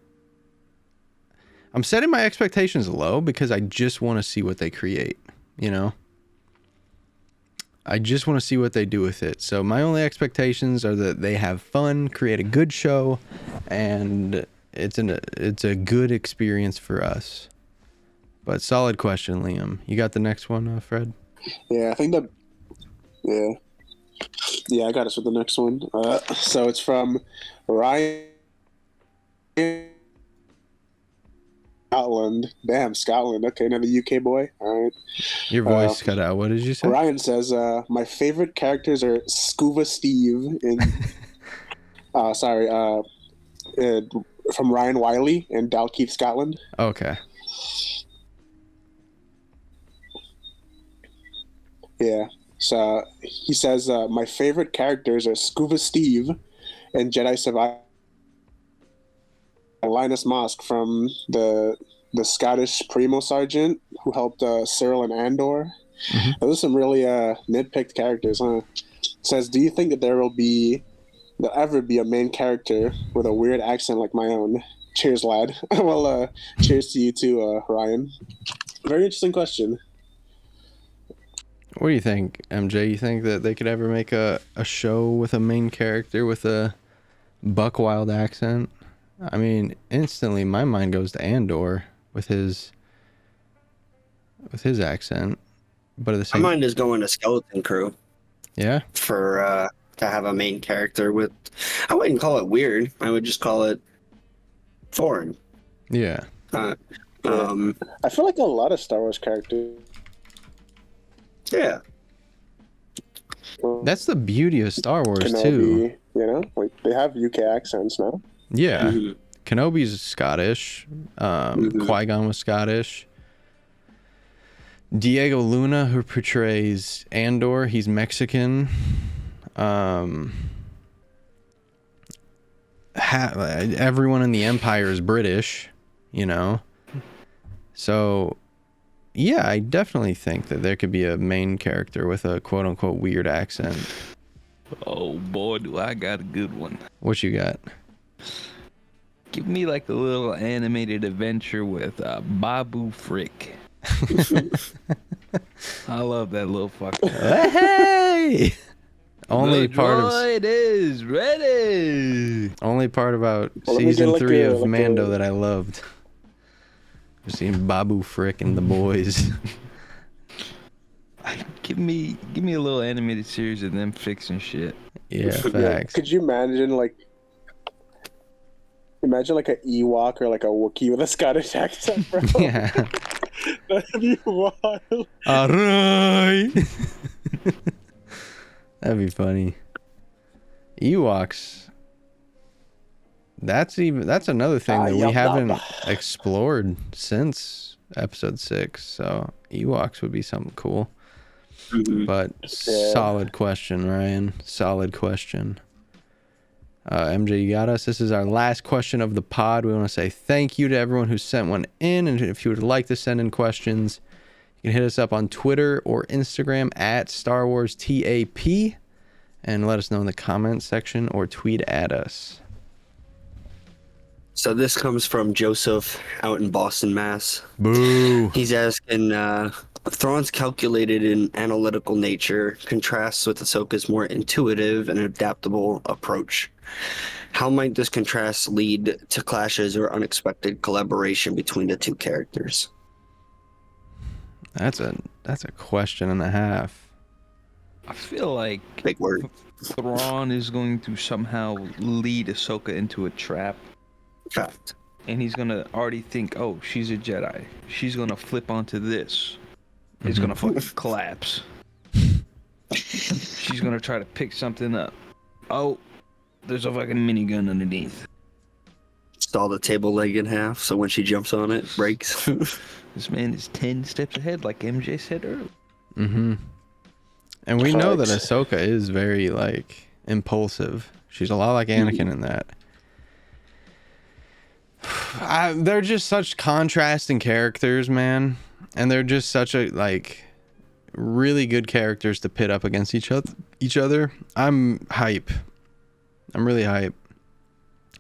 setting my expectations low because I just want to see what they create. I just want to see what they do with it. So my only expectations are that they have fun, create a good show, and it's a good experience for us. But solid question, Liam. You got the next one, Fred? Yeah, I think yeah, I got us with the next one. So it's from Ryan Scotland. Damn, Scotland. Okay, another UK boy. All right. Your voice cut out. What did you say? Ryan says, my favorite characters are Scuba Steve in... from Ryan Wiley in Dalkeith, Scotland. Okay. Yeah. So he says, my favorite characters are Scuba Steve and Jedi Survivor. Linus Mosk from the Scottish Primo Sergeant who helped Cyril and Andor. Mm-hmm. Those are some really nitpicked characters, huh? Says, do you think that there'll ever be a main character with a weird accent like my own? Cheers, lad. Well, cheers to you too, Ryan. Very interesting question. What do you think, MJ? You think that they could ever make a show with a main character with a buck wild accent? I mean, instantly my mind goes to Andor with his accent, but at the same, My mind is going to Skeleton Crew. Yeah. For to have a main character with, I wouldn't call it weird. I would just call it foreign. Yeah. I feel like a lot of Star Wars characters. Yeah. That's the beauty of Star Wars Kenobi, too. Like they have UK accents now. Yeah. Mm-hmm. Kenobi's Scottish. Qui-Gon was Scottish. Diego Luna, who portrays Andor, he's Mexican. Everyone in the Empire is British, So, yeah, I definitely think that there could be a main character with a quote-unquote weird accent. Oh boy, do I got a good one. What you got? Give me like a little animated adventure with Babu Frick. I love that little fucker. Hey! Only the part droid is ready. Only part about Well, let me season get, 3 of Mando that I loved. I've seen Babu Frick and the boys. Give me a little animated series of them fixing shit. Yeah, facts. Could you imagine like an Ewok or like a Wookiee with a Scottish accent, bro? Yeah. That'd be wild. Alright. That'd be funny. Ewoks. That's another thing that we haven't explored since episode 6. So Ewoks would be something cool. Mm-hmm. But solid question, Ryan. Solid question. MJ, you got us. This is our last question of the pod. We want to say thank you to everyone who sent one in. And if you would like to send in questions, you can hit us up on Twitter or Instagram at Star Wars TAP and let us know in the comments section or tweet at us. So this comes from Joseph out in Boston, Mass. Boo. He's asking, Thrawn's calculated and analytical nature contrasts with Ahsoka's more intuitive and adaptable approach. How might this contrast lead to clashes or unexpected collaboration between the two characters? That's a question and a half. I feel like Big word. Thrawn is going to somehow lead Ahsoka into a trap, Fact. and he's gonna already think, oh, she's a Jedi. She's gonna flip onto this. It's gonna fucking collapse. She's gonna try to pick something up. Oh, there's a fucking minigun underneath. Saw the table leg in half, so when she jumps on it, breaks. This man is 10 steps ahead, like MJ said earlier. Mm-hmm. And we know that Facts. Ahsoka is very, like, impulsive. She's a lot like Anakin in that. They're just such contrasting characters, man. And they're just such a, like, really good characters to pit up against each other. I'm hype. I'm really hype.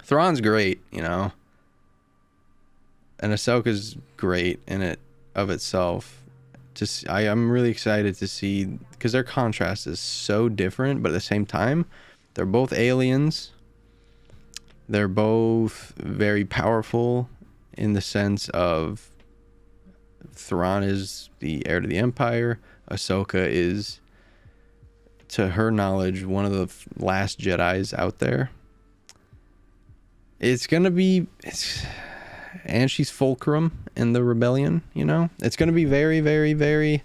Thrawn's great, you know. And Ahsoka's great in it of itself. I'm really excited to see, because their contrast is so different, but at the same time, they're both aliens. They're both very powerful in the sense of Thrawn is the heir to the Empire. Ahsoka is, to her knowledge, one of the last Jedis out there. It's gonna be, and she's Fulcrum in the rebellion, you know? It's gonna be very, very, very,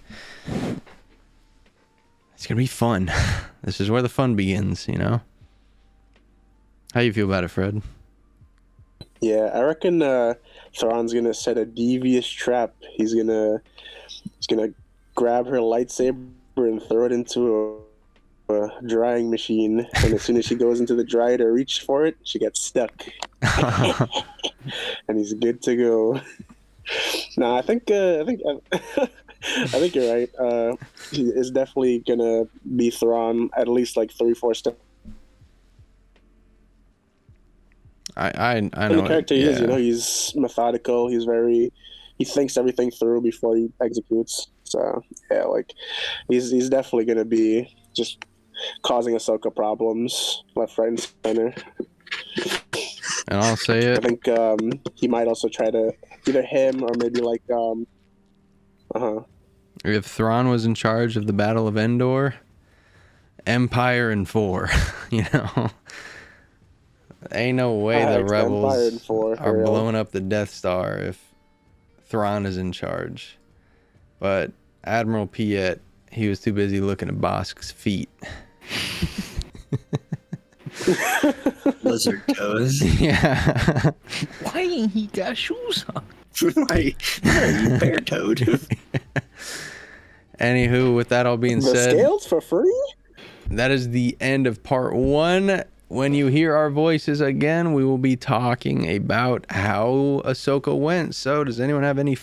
it's gonna be fun. This is where the fun begins, you know? How you feel about it, Fred? Yeah, I reckon Thrawn's gonna set a devious trap. He's gonna grab her lightsaber and throw it into a drying machine, and as soon as she goes into the dryer to reach for it, she gets stuck. And he's good to go. I think you're right. It's definitely gonna be Thrawn at least like 3-4 steps. I know And the character he is, yeah. you know, he's methodical. He thinks everything through before he executes. So yeah, like he's definitely gonna be just causing Ahsoka problems left, right, and center. And I'll say I it. think he might also try to either him or maybe like If Thrawn was in charge of the Battle of Endor, Empire in 4, you know? Ain't no way the Empire in rebels 4, are for real. blowing up the Death Star if Thrawn is in charge. But Admiral Piet, he was too busy looking at Bosk's feet. Lizard toes. Yeah. Why ain't he got shoes on? Why are you bare-toed? Anywho, with that all being The said, scales for free? that is the end of part 1. When you hear our voices again, we will be talking about how Ahsoka went. So does anyone have any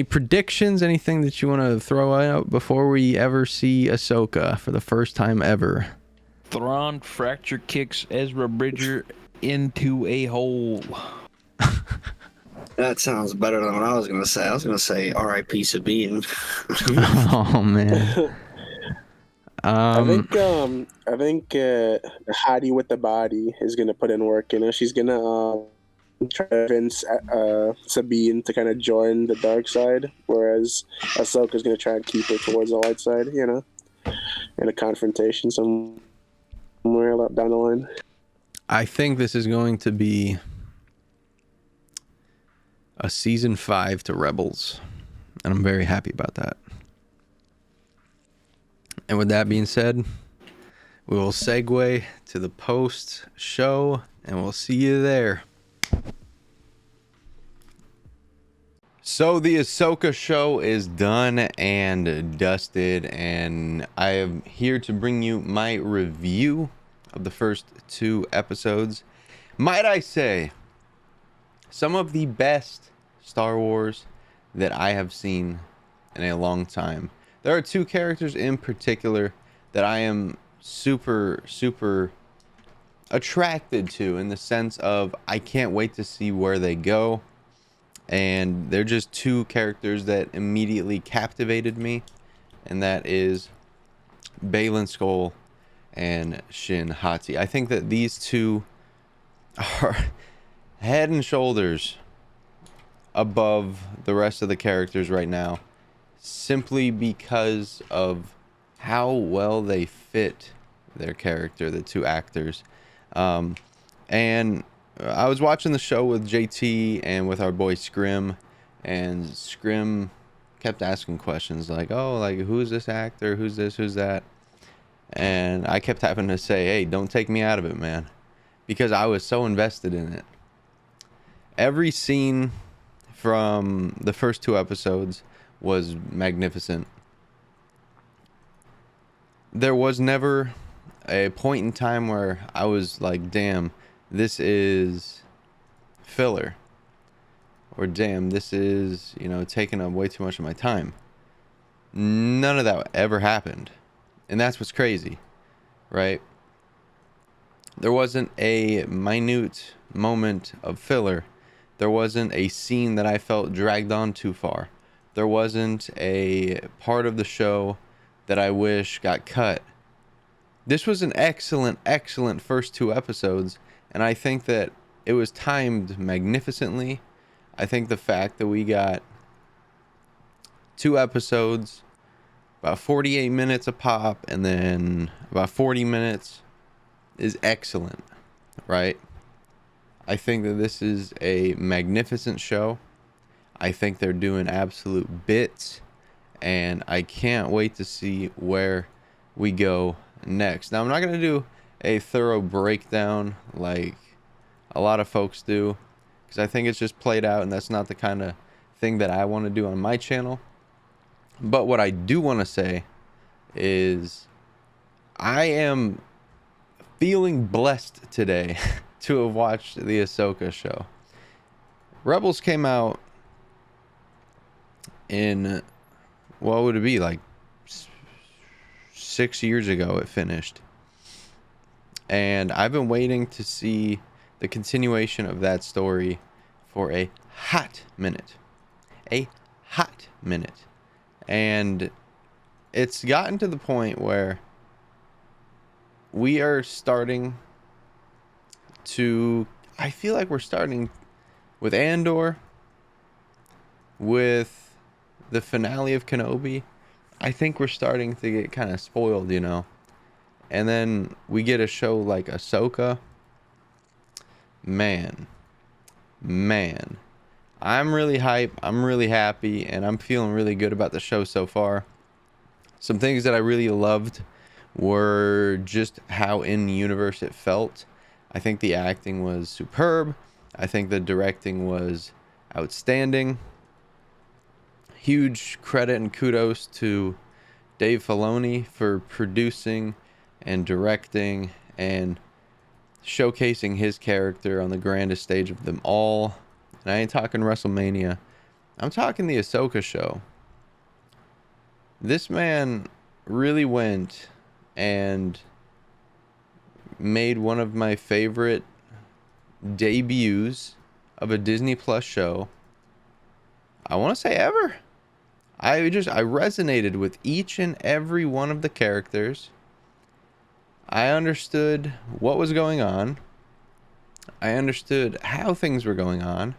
predictions, anything that you want to throw out before we ever see Ahsoka for the first time ever? Thrawn fracture kicks Ezra Bridger into a hole. That sounds better than what I was gonna say. I was gonna say R.I.P. Sabine. Oh man. I think Hati with the body is gonna put in work. You know, she's gonna try to convince Sabine to kind of join the dark side, whereas Ahsoka's gonna try and keep her towards the light side. You know, in a confrontation somewhere down the line. I think this is going to be a season 5 to Rebels, and I'm very happy about that. And with that being said, we will segue to the post show, and we'll see you there. So the Ahsoka show is done and dusted, and I am here to bring you my review of the first 2 episodes. Might I say, some of the best Star Wars that I have seen in a long time. There are 2 characters in particular that I am super, super attracted to, in the sense of I can't wait to see where they go. And they're just two characters that immediately captivated me, and that is Baylan Skoll and Shin Hati. I think that these two are head and shoulders above the rest of the characters right now, simply because of how well they fit their character, the two actors. And I was watching the show with JT and with our boy Scrim, and Scrim kept asking questions like, oh, like, who's this actor, who's this, who's that? And I kept having to say, hey, don't take me out of it, man, because I was so invested in it. Every scene from the first two episodes was magnificent. There was never a point in time where I was like, damn, this is filler, or damn, this is, you know, taking up way too much of my time. None of that ever happened. And that's what's crazy, right? There wasn't a minute moment of filler. There wasn't a scene that I felt dragged on too far. There wasn't a part of the show that I wish got cut. This was an excellent, excellent first two episodes, and I think that it was timed magnificently. I think the fact that we got two episodes, about 48 minutes a pop, and then about 40 minutes is excellent, right? I think that this is a magnificent show. I think they're doing absolute bits, and I can't wait to see where we go next. Now, I'm not going to do a thorough breakdown like a lot of folks do, because I think it's just played out, and that's not the kind of thing that I want to do on my channel. But what I do want to say is I am feeling blessed today to have watched the Ahsoka show. Rebels came out in, what would it be, like 6 years ago it finished. And I've been waiting to see the continuation of that story for a hot minute. A hot minute. And it's gotten to the point where we are starting to, I feel like we're starting with Andor, with the finale of Kenobi. I think we're starting to get kind of spoiled, you know. And then we get a show like Ahsoka. Man. I'm really hype. I'm really happy, and I'm feeling really good about the show so far. Some things that I really loved were just how in universe it felt. I think the acting was superb. I think the directing was outstanding. Huge credit and kudos to Dave Filoni for producing and directing and showcasing his character on the grandest stage of them all. And I ain't talking WrestleMania. I'm talking the Ahsoka show. This man really went and made one of my favorite debuts of a Disney Plus show, I want to say ever. I resonated with each and every one of the characters. I understood what was going on. I understood how things were going on.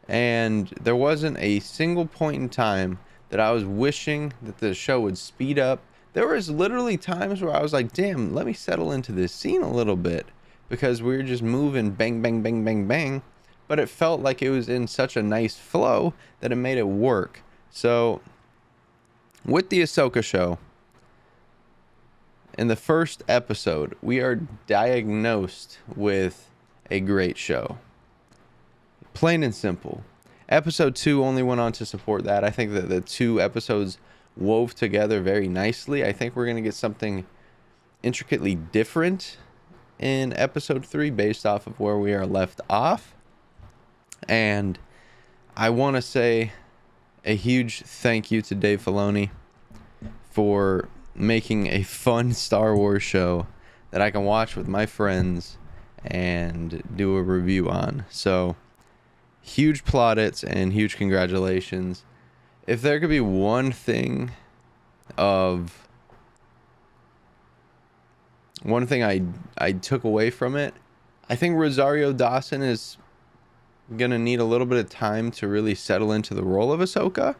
And there wasn't a single point in time that I was wishing that the show would speed up. There was literally times where I was like, damn, let me settle into this scene a little bit, because we were just moving bang, bang, bang, bang, bang. But it felt like it was in such a nice flow that it made it work. So with the Ahsoka show, in the first episode, we are diagnosed with a great show. Plain and simple. Episode 2 only went on to support that. I think that the two episodes wove together very nicely. I think we're going to get something intricately different in episode 3 based off of where we are left off. And I want to say a huge thank you to Dave Filoni for making a fun Star Wars show that I can watch with my friends and do a review on. So huge plaudits and huge congratulations. If there could be one thing I took away from it, I think Rosario Dawson is gonna need a little bit of time to really settle into the role of Ahsoka,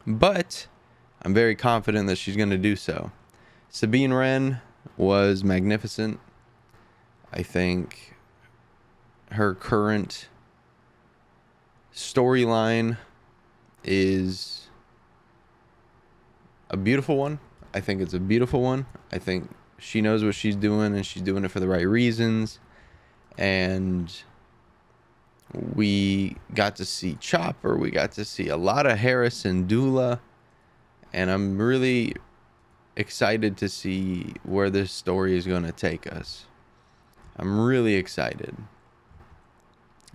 but I'm very confident that she's gonna do so. Sabine Wren was magnificent. I think her current storyline is a beautiful one. I think it's a beautiful one. I think she knows what she's doing, and she's doing it for the right reasons. And we got to see Chopper. We got to see a lot of Harrison Dula. And I'm really excited to see where this story is going to take us. I'm really excited.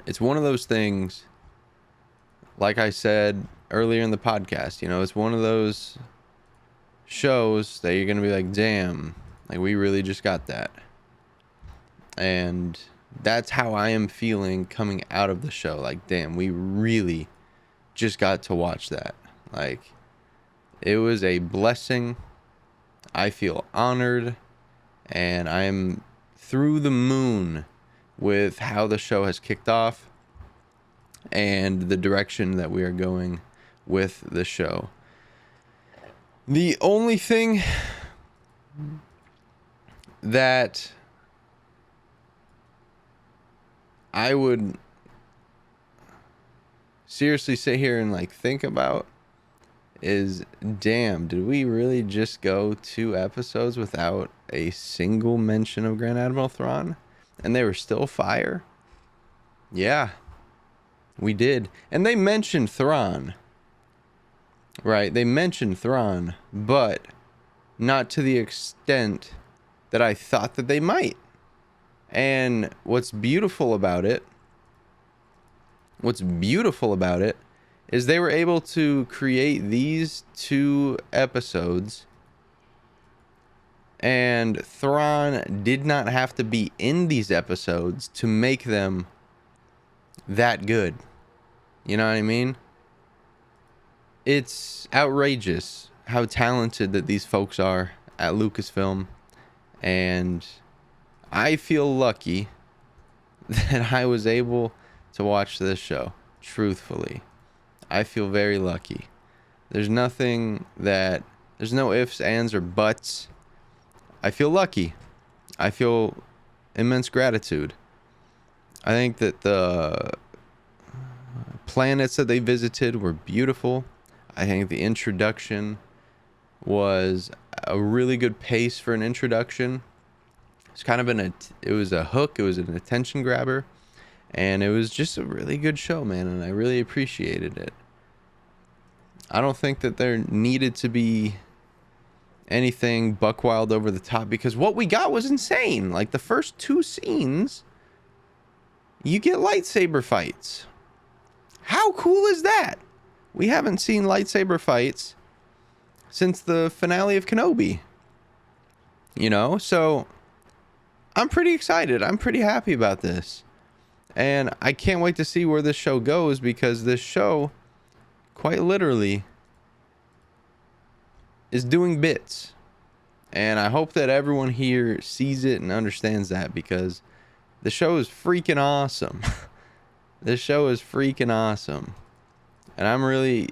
It's one of those things, like I said earlier in the podcast, you know, it's one of those shows that you're going to be like, damn, like we really just got that. And that's how I am feeling coming out of the show. Like, damn, we really just got to watch that. Like, it was a blessing. I feel honored, and I'm through the moon with how the show has kicked off and the direction that we are going with the show. The only thing that I would seriously sit here and like think about is, damn, did we really just go 2 episodes without a single mention of Grand Admiral Thrawn? And they were still fire? Yeah, we did. And they mentioned Thrawn. Right, they mentioned Thrawn, but not to the extent that I thought that they might. And what's beautiful about it is they were able to create these 2 episodes, and Thrawn did not have to be in these episodes to make them that good. You know what I mean? It's outrageous how talented that these folks are at Lucasfilm, and I feel lucky that I was able to watch this show, truthfully. I feel very lucky. There's no ifs, ands, or buts. I feel lucky. I feel immense gratitude. I think that the planets that they visited were beautiful. I think the introduction was a really good pace for an introduction. It's kind of it was a hook, it was an attention grabber, and it was just a really good show, man, and I really appreciated it. I don't think that there needed to be anything buck wild over the top, because what we got was insane. Like, the first 2 scenes, you get lightsaber fights. How cool is that? We haven't seen lightsaber fights since the finale of Kenobi. You know, so I'm pretty excited. I'm pretty happy about this. And I can't wait to see where this show goes, because this show, quite literally, is doing bits. And I hope that everyone here sees it and understands that, because the show is freaking awesome. This show is freaking awesome. And I'm really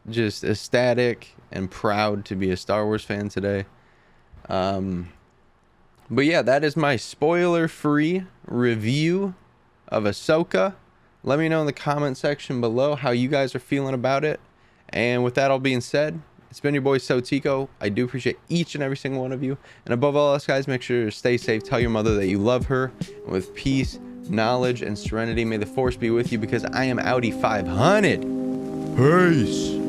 just ecstatic and proud to be a Star Wars fan today. But yeah, that is my spoiler-free review of Ahsoka. Let me know in the comment section below how you guys are feeling about it. And with that all being said, it's been your boy AlsoTeeko. I do appreciate each and every single one of you. And above all else, guys, make sure to stay safe. Tell your mother that you love her. And with peace, knowledge, and serenity, may the Force be with you, because I am Audi 500. Peace.